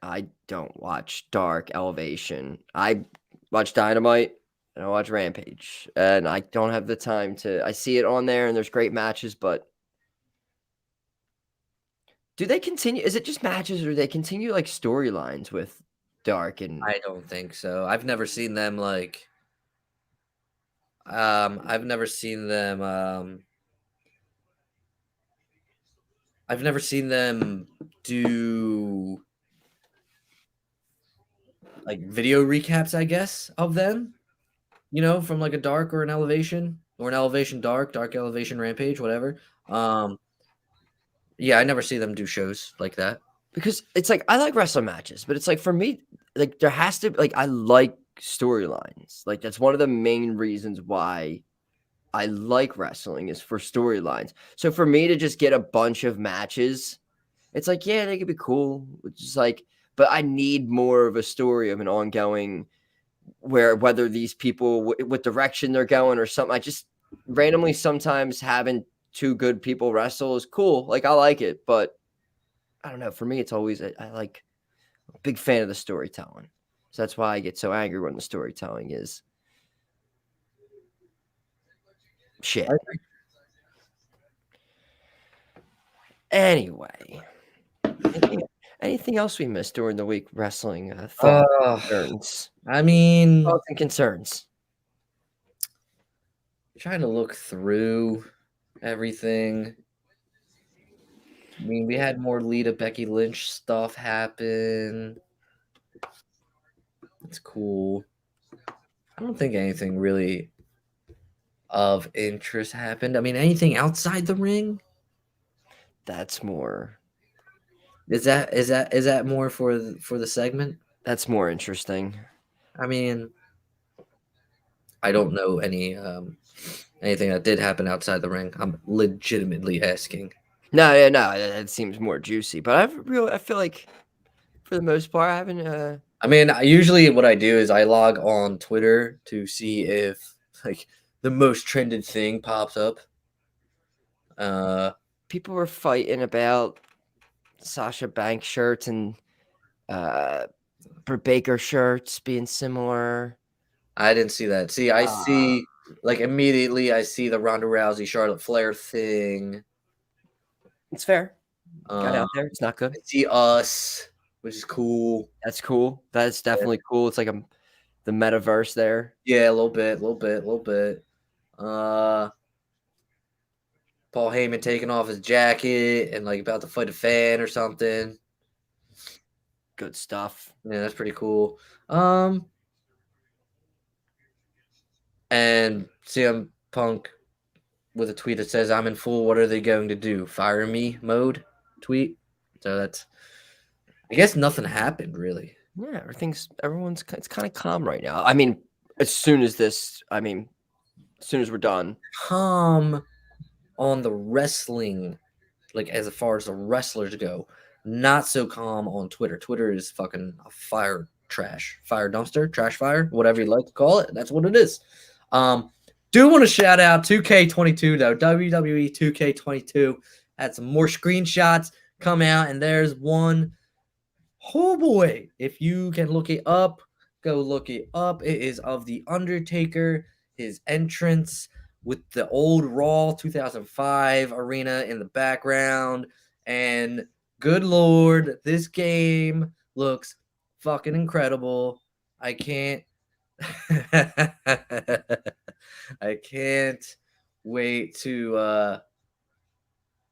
I don't watch Dark Elevation. I watch Dynamite and I watch Rampage, and I don't have the time to. I see it on there, and there's great matches, but do they continue? Is it just matches, or do they continue like storylines with Dark and? I don't think so. I've never seen them like. I've never seen them. I've never seen them do like video recaps, I guess, of them. You know, from like a Dark or an Elevation Dark, Dark Elevation Rampage, whatever. Yeah, I never see them do shows like that. Because it's like I like wrestling matches, but it's like for me, like there has to like I like storylines. Like that's one of the main reasons why I like wrestling is for storylines. So for me to just get a bunch of matches, it's like yeah, they could be cool. It's just like, but I need more of a story of an ongoing where whether these people what direction they're going or something. I just randomly sometimes having two good people wrestle is cool. Like I like it, but I don't know. For me, it's always I like a big fan of the storytelling. So that's why I get so angry when the storytelling is shit. Anyway, anything else we missed during the week wrestling? Concerns. I mean, Thoughts and concerns. trying to look through everything. I mean, we had more Lita Becky Lynch stuff happen. It's cool. I don't think anything really of interest happened. I mean, anything outside the ring? That's more. Is that more for the segment? That's more interesting. I mean, I don't know anything that did happen outside the ring. I'm legitimately asking. No, it seems more juicy. But I feel like for the most part, I haven't. I mean, usually what I do is I log on Twitter to see if like the most trended thing pops up. People were fighting about Sasha Banks shirts and Baker shirts being similar. I didn't see that. See, I see like immediately I see the Ronda Rousey Charlotte Flair thing. It's fair. Got out there. It's not good. I see us, which is cool. That's cool. That's definitely cool. It's like the metaverse there. Yeah, a little bit. Paul Heyman taking off his jacket and like about to fight a fan or something. Good stuff. Yeah, that's pretty cool. And CM Punk with a tweet that says, "I'm in full. What are they going to do? Fire me?" mode tweet. So that's, I guess nothing happened really. Yeah, it's kind of calm right now. I mean, as soon as we're done. Calm on the wrestling, like as far as the wrestlers go. Not so calm on Twitter. Twitter is fucking a fire dumpster, trash fire, whatever you like to call it. That's what it is. Do want to shout out 2K22 though. WWE 2K22 had some more screenshots come out, and there's one. Oh boy, if you can look it up, go look it up. It is of The Undertaker, his entrance with the old Raw 2005 arena in the background. And good Lord, this game looks fucking incredible. I can't wait to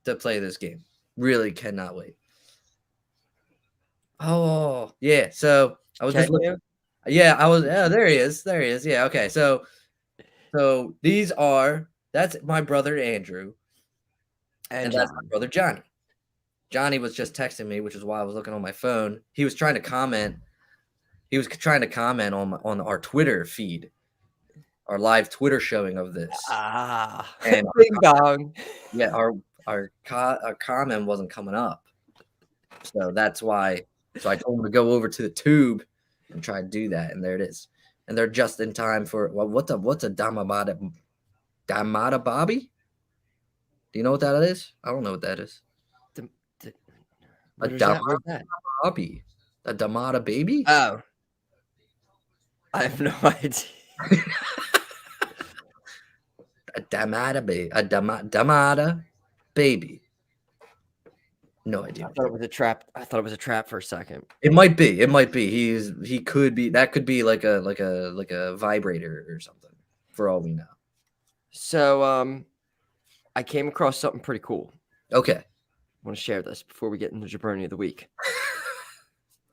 play this game. Really cannot wait. Oh yeah, so I was just looking. Yeah, I was. Yeah, there he is. There he is. Yeah, okay. So that's my brother Andrew, and that's my brother Johnny. Johnny was just texting me, which is why I was looking on my phone. He was trying to comment. He was trying to comment on our Twitter feed, our live Twitter showing of this. And bing bong. Yeah, our comment wasn't coming up, so that's why. So I told him to go over to the tube and try to do that, and there it is. And they're just in time for what's a Damada Bobby? Do you know what that is? I don't know what that is. A Damada Bobby, a Damada baby? Oh, I have no idea. A Damada baby. No idea. I thought it was a trap. I thought it was a trap for a second. It might be. It might be. He could be. That could be like a vibrator or something. For all we know. So I came across something pretty cool. Okay. I want to share this before we get into jaBROni of the week.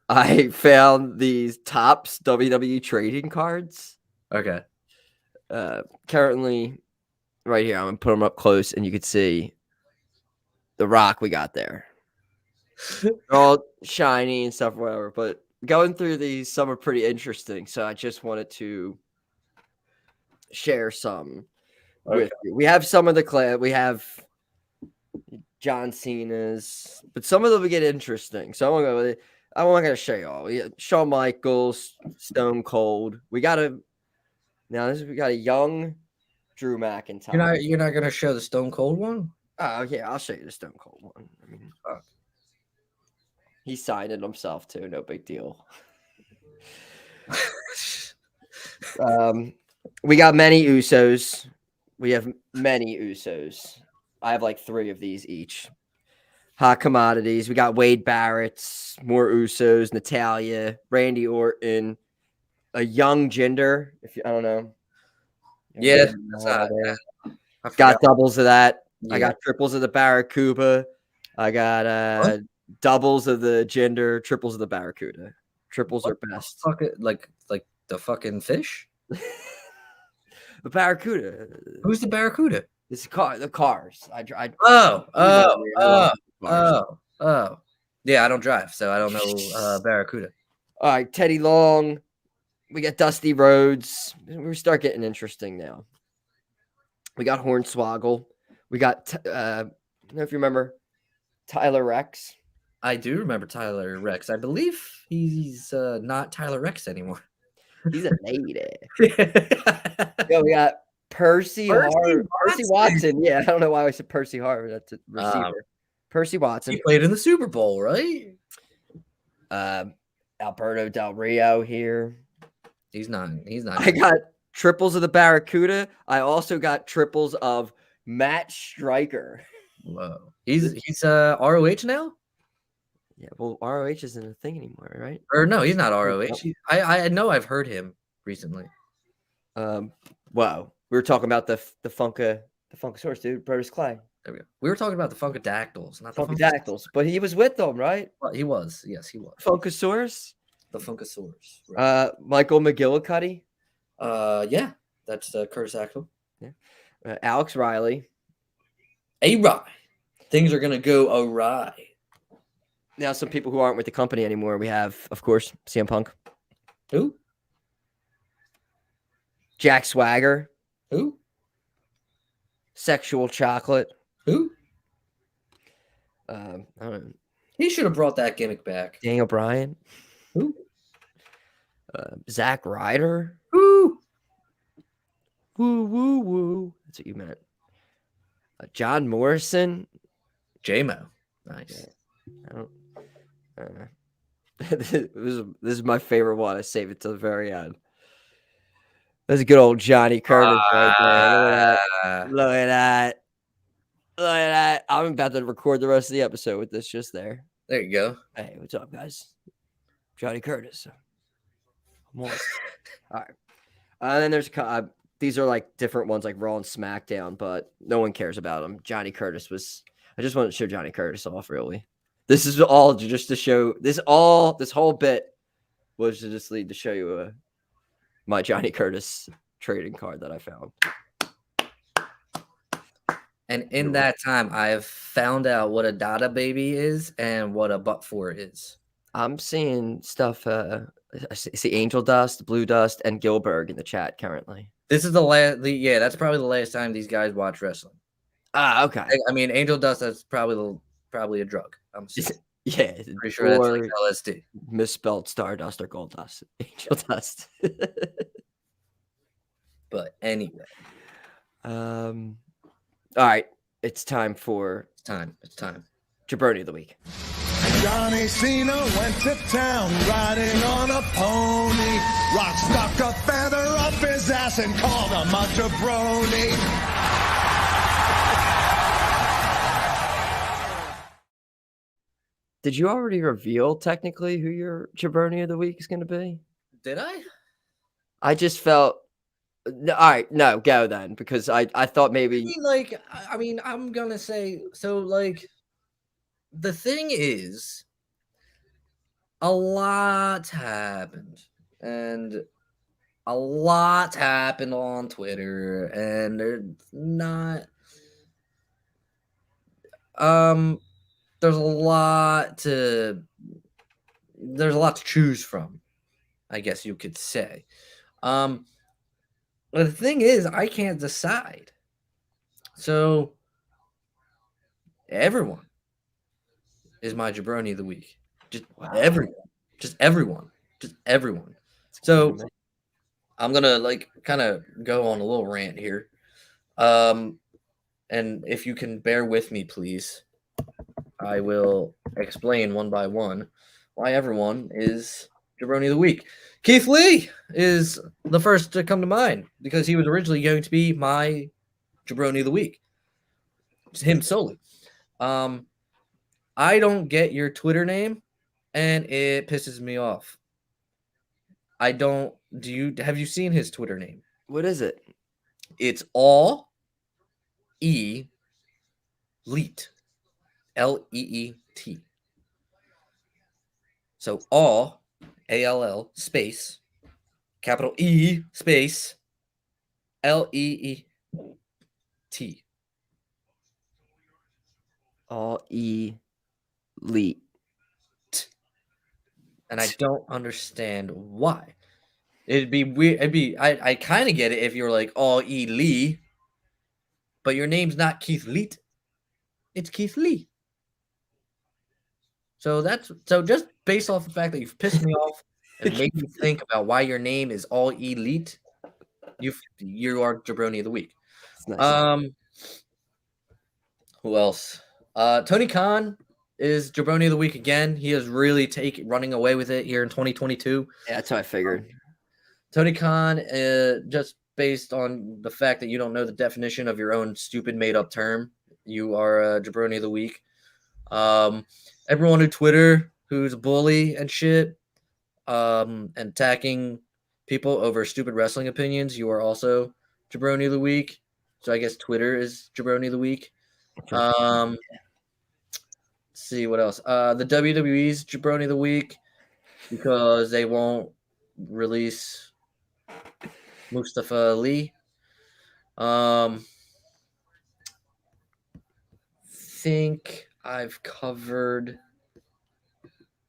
I found these Topps WWE trading cards. Okay. Currently, right here, I'm gonna put them up close, and you can see the rock we got there. They're all shiny and stuff, whatever. But going through these, some are pretty interesting. So I just wanted to share some with you. We have some of the we have John Cena's, but some of them get interesting. So I'm not gonna show you all. We got Shawn Michaels, Stone Cold. We got a young Drew McIntyre. You're not gonna show the Stone Cold one? Oh yeah, I'll show you the Stone Cold one. I mean, he signed it himself too. No big deal. We got many Usos. We have many Usos. I have like 3 of these each. Hot commodities. We got Wade Barrett's, more Usos, Natalia, Randy Orton, a young Jinder. I don't know. Yeah, got doubles of that. Yeah. I got triples of the Barracuda. I got doubles of the Jinder, triples of the Barracuda. Triples are best. Like the fucking fish? The Barracuda. Who's the Barracuda? It's the cars. Yeah, I don't drive, so I don't know Barracuda. All right, Teddy Long. We got Dusty Rhodes. We start getting interesting now. We got Hornswoggle. We got, I don't know if you remember, Tyler Rex. I do remember Tyler Rex. I believe he's not Tyler Rex anymore. He's a lady. Yeah, we got Percy Watson. Yeah, I don't know why I said Percy Harvard. That's a receiver. Percy Watson. He played in the Super Bowl, right? Alberto Del Rio here. He's not. I got triples of the Barracuda. I also got triples of Matt Stryker. Whoa. He's ROH now? Yeah, well, ROH isn't a thing anymore, right? Or no, he's not ROH. I know I've heard him recently. Wow. We were talking about the Funkasaurus, dude. Brodus Clay. There we go. We were talking about the Funkadactyls, not the Funkadactyls, but he was with them, right? Well, he was. Yes, he was. Funkasaurus? The Funkasaurus. Right. Michael McGillicuddy. Yeah, that's Curtis Axel. Yeah. Alex Riley. Awry. Things are gonna go awry. Now, some people who aren't with the company anymore. We have, of course, CM Punk. Who? Jack Swagger. Who? Sexual Chocolate. Who? I don't know. He should have brought that gimmick back. Daniel Bryan. Who? Zack Ryder. Who? Woo, woo, woo. That's what you meant. John Morrison. J-Mo. Nice. Yeah. This is my favorite one. I save it to the very end. That's a good old Johnny Curtis right there. Look at that. Look at that. I'm about to record the rest of the episode with this just there. There you go. Hey, what's up, guys? Johnny Curtis. I'm on. All right. And then there's these are like different ones, like Raw and SmackDown, but no one cares about them. Johnny Curtis was. I just wanted to show Johnny Curtis off. Really, this is all just to show this whole bit was to just lead to show you my Johnny Curtis trading card that I found. And in that time, I've found out what a Dada Baby is and what a Butt for is. I'm seeing stuff. I see Angel Dust, Blue Dust, and Gilbert in the chat currently. This is the last. Yeah, that's probably the last time these guys watch wrestling. Ah, okay. I mean, Angel Dust. That's probably a drug. I'm yeah, pretty sure that's like LSD. Misspelled Stardust or Gold Dust. Angel Dust. But anyway, all right, it's time. It's time. jaBROni of the week. Johnny Cena went to town riding on a pony. Rock stuck a feather up his ass and called him a jaBROni. Did you already reveal technically who your jaBROni of the week is going to be? Did I? I just felt. All right, no, go then, because I thought maybe. I'm gonna say so. Like, the thing is, a lot happened, and a lot happened on Twitter, and there's not. There's a lot to choose from, I guess you could say. But the thing is, I can't decide. So everyone is my jaBROni of the week. Just everyone. So I'm gonna kind of go on a little rant here. And if you can bear with me, please, I will explain one by one why everyone is jaBROni of the week. Keith Lee is the first to come to mind because he was originally going to be my jaBROni of the week. It's him solely. I don't get your Twitter name, and it pisses me off. I don't. Have you seen his Twitter name? What is it? It's all E Leet. Leet. So all ALL space capital E space LEET. All elite. And I don't understand why. It'd be weird. I kind of get it if you're like all E Lee, but your name's not Keith Leet. It's Keith Lee. So just based off the fact that you've pissed me off and made me think about why your name is all elite, you are jaBROni of the week. Nice. Who else? Tony Khan is jaBROni of the week again. He is really running away with it here in 2022. Yeah, that's what I figured. Tony Khan, just based on the fact that you don't know the definition of your own stupid made up term, you are jaBROni of the week. Everyone on Twitter who's a bully and shit, and attacking people over stupid wrestling opinions, you are also jaBROni of the week. So I guess Twitter is jaBROni of the week. Let's see what else. The WWE's jaBROni of the week because they won't release Mustafa Ali. Think I've covered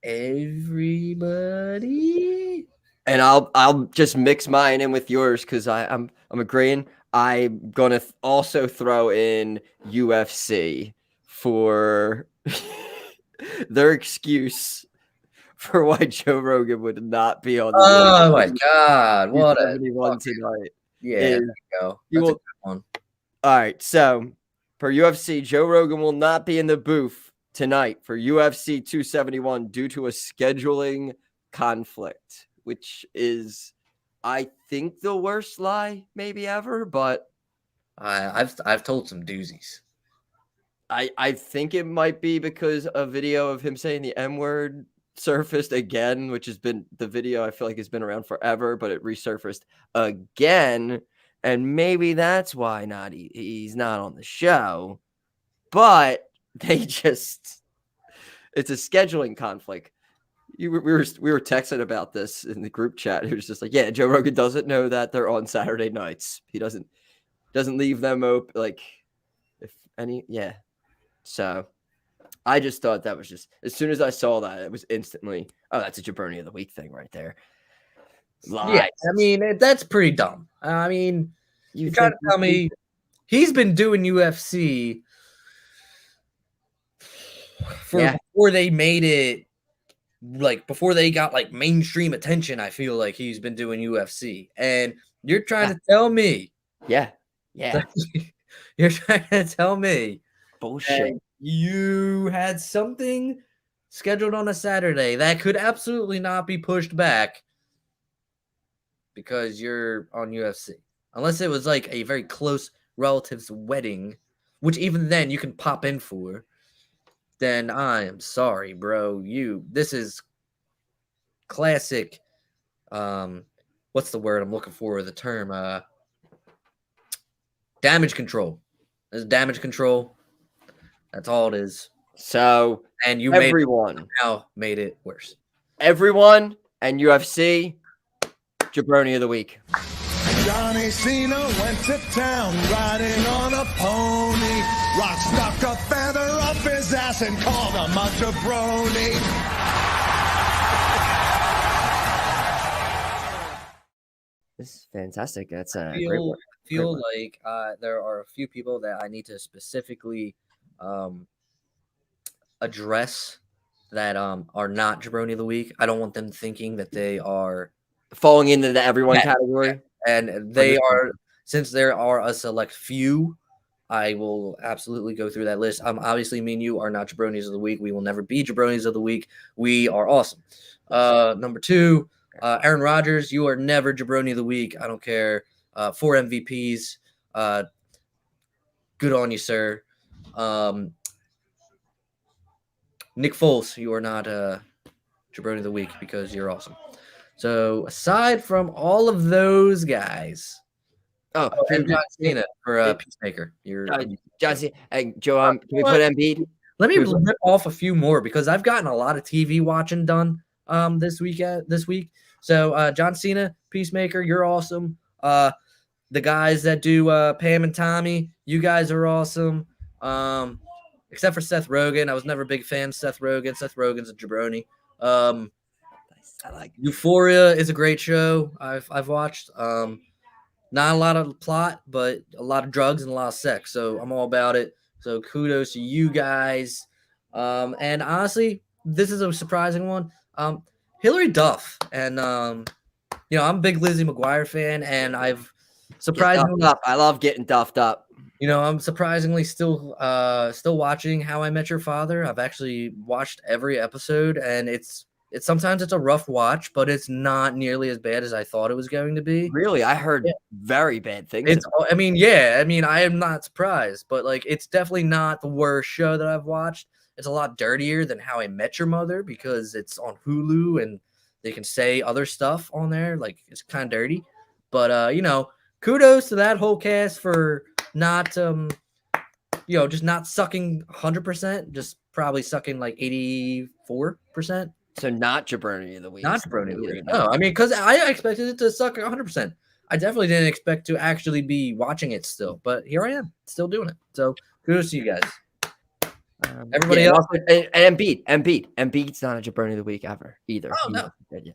everybody, and I'll just mix mine in with yours because I'm agreeing. I'm gonna also throw in UFC for their excuse for why Joe Rogan would not be on. Oh my god! What a tonight! Yeah, there you go. That's a good one. All right, so for UFC, Joe Rogan will not be in the booth tonight for UFC 271 due to a scheduling conflict, which is, I think, the worst lie maybe ever. But I've told some doozies. I think it might be because a video of him saying the M word surfaced again, which has been the video I feel like has been around forever, but it resurfaced again and maybe that's why he's not on the show. But they just it's a scheduling conflict. We were texting about this in the group chat. It was just like, yeah, Joe Rogan doesn't know that they're on Saturday nights. He doesn't leave them open, like, if any. Yeah. So I just thought that was just, as soon as I saw that, it was instantly, oh, that's a jaBROni of the week thing right there. Lies. Yeah, I mean, that's pretty dumb. I mean, you're trying to tell me he's been doing UFC before they made it, like, before they got, like, mainstream attention. I feel like he's been doing UFC, and you're trying to tell me, yeah, you're trying to tell me bullshit. You had something scheduled on a Saturday that could absolutely not be pushed back because you're on UFC, unless it was like a very close relative's wedding, which even then you can pop in for. Then I am sorry, bro. This is classic. What's the word I'm looking for? The term damage control. It's damage control. That's all it is. So, and you made it worse. Everyone and UFC, jaBROni of the week. Johnny Cena went to town riding on a pony. Rock stuck a feather up his ass and called him a jaBROni. This is fantastic. That's a great one. I feel like there are a few people that I need to specifically address that are not jaBROni of the week. I don't want them thinking that they are falling into the everyone category. And they are, since there are a select few, I will absolutely go through that list. Obviously, me and you are not jaBROnis of the week. We will never be jaBROnis of the week. We are awesome. Number 2, Aaron Rodgers, you are never jaBROni of the week. I don't care. 4 MVPs. Good on you, sir. Nick Foles, you are not jaBROni of the week because you're awesome. So aside from all of those guys, and John Cena for Peacemaker, you're John Cena. Hey, Joe, can we put Embiid? Let me rip off a few more because I've gotten a lot of TV watching done this week. So John Cena, Peacemaker, you're awesome. The guys that do Pam and Tommy, you guys are awesome. Except for Seth Rogen, I was never a big fan of Seth Rogen. Seth Rogen's a jaBROni. I like Euphoria is a great show. I've watched. Not a lot of plot, but a lot of drugs and a lot of sex. So I'm all about it. So kudos to you guys. And honestly, this is a surprising one. Hillary Duff, and I'm a big Lizzie McGuire fan, and I've surprisingly I love getting duffed up. I'm surprisingly still watching How I Met Your Father. I've actually watched every episode, and it's sometimes it's a rough watch, but it's not nearly as bad as I thought it was going to be. Really? I heard very bad things. I am not surprised, but like it's definitely not the worst show that I've watched. It's a lot dirtier than How I Met Your Mother because it's on Hulu and they can say other stuff on there. Like it's kind of dirty. But kudos to that whole cast for not just not sucking 100%, just probably sucking like 84%. So not jaBROni of the week. Not jaBROni of the week. No, I mean, because I expected it to suck 100%. I definitely didn't expect to actually be watching it still, but here I am, still doing it. So kudos to you guys. Everybody else, and Embiid's not a jaBROni of the week ever either. Oh no,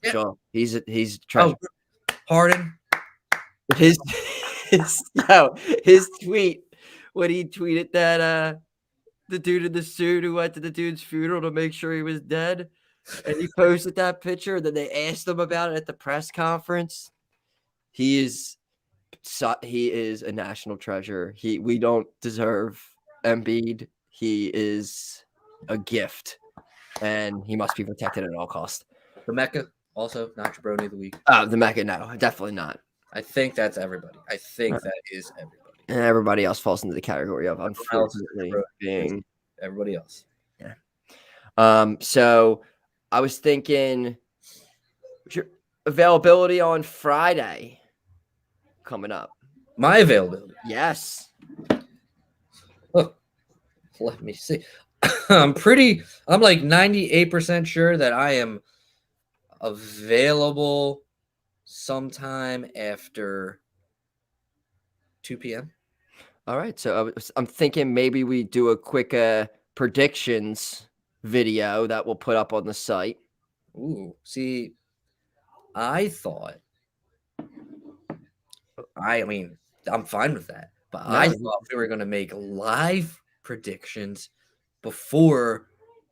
Sure. He's treasure. Harden. His tweet when he tweeted that the dude in the suit who went to the dude's funeral to make sure he was dead. And he posted that picture. Then they asked him about it at the press conference. He is a national treasure. We don't deserve Embiid. He is a gift, and he must be protected at all costs. The Mecca also not jaBROni of the week. The Mecca, no, definitely not. I think that's everybody. I think that is everybody. And everybody else falls into the category of unfortunately being everybody else. Yeah. So I was thinking, your availability on Friday coming up. My availability. Yes. Oh, let me see. I'm like 98% sure that I am available sometime after 2 p.m. All right. So I'm thinking maybe we do a quick predictions video that we'll put up on the site. Ooh, see, I mean, I'm fine with that, but I No. thought we were going to make live predictions before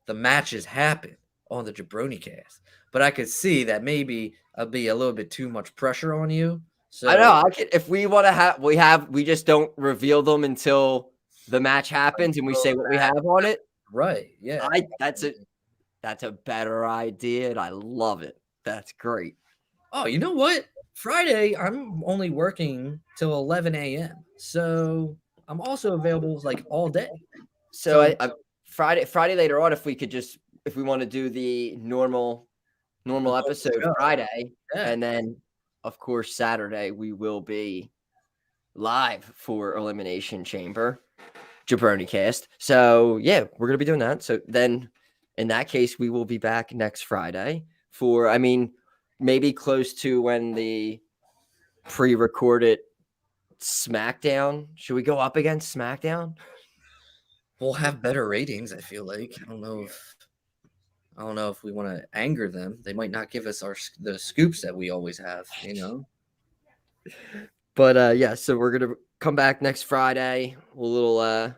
the matches happen on the jaBROni cast. But I could see that maybe I'll be a little bit too much pressure on you. So I know. If we want to we just don't reveal them until the match happens and we say what we have on it. Right. Yeah. That's a better idea, and I love it. That's great. Oh, you know what? Friday, I'm only working till 11 a.m. So I'm also available like all day. So Friday later on, if we want to do the normal episode Friday, and then of course Saturday we will be live for Elimination Chamber, jaBROni cast. So yeah, we're gonna be doing that. So then, in that case, we will be back next Friday for, I mean, maybe close to when the pre-recorded SmackDown. Should we go up against SmackDown? We'll have better ratings, I feel like. I don't know if we want to anger them. They might not give us the scoops that we always have, you know. But yeah, so we're gonna come back next Friday. A little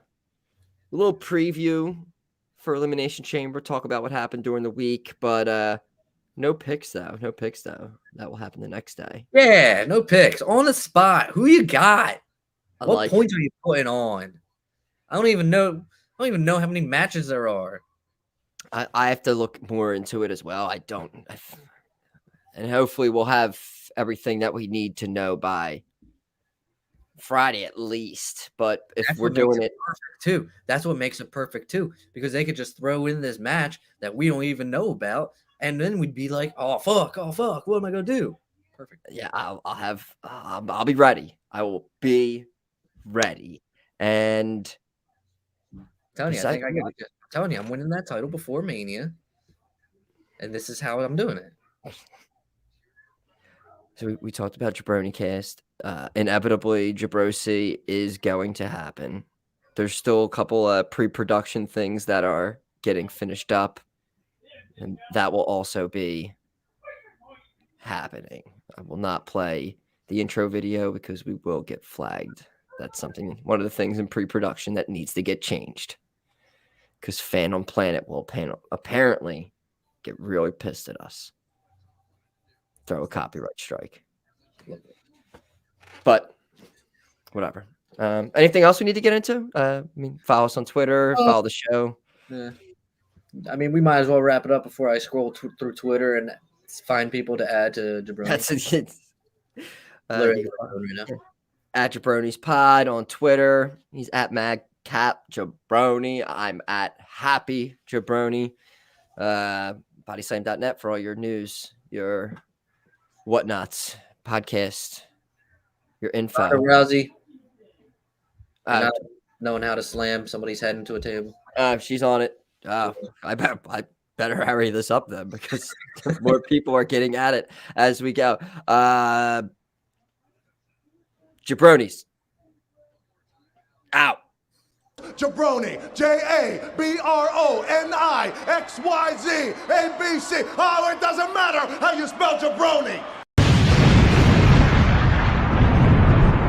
preview for Elimination Chamber. Talk about what happened during the week, but no picks though. No picks though. That will happen the next day. Yeah, no picks on the spot. Who you got? What points are you putting on? I don't even know how many matches there are. I have to look more into it as well. I don't, and hopefully we'll have everything that we need to know by Friday at least. But if we're doing it perfect too, that's what makes it perfect too, because they could just throw in this match that we don't even know about, and then we'd be like, oh fuck, what am I gonna do? Perfect. Yeah, I'll be ready. I will be ready. And I'm telling you, I'm winning that title before Mania, and this is how I'm doing it. So we talked about jaBROni cast. Inevitably, jaBROsi is going to happen. There's still a couple pre-production things that are getting finished up, and that will also be happening. I will not play the intro video because we will get flagged. That's one of the things in pre-production that needs to get changed, because Phantom Planet will apparently get really pissed at us. Throw a copyright strike. But whatever. Anything else we need to get into? I mean, follow us on Twitter, follow the show. Yeah. I mean, we might as well wrap it up before I scroll through Twitter and find people to add to jaBROni. That's it. At jaBROni's Pod on Twitter. He's at MagCapJaBROni. I'm at Happy jaBROni. Bodyslam.net for all your news, your whatnots, podcast, your info. Ronda Rousey. Not knowing how to slam somebody's head into a table. She's on it. I better hurry this up then, because more people are getting at it as we go. jaBROnis out. jaBROni, jaBRONI, XYZ, ABC. Oh, it doesn't matter how you spell jaBROni.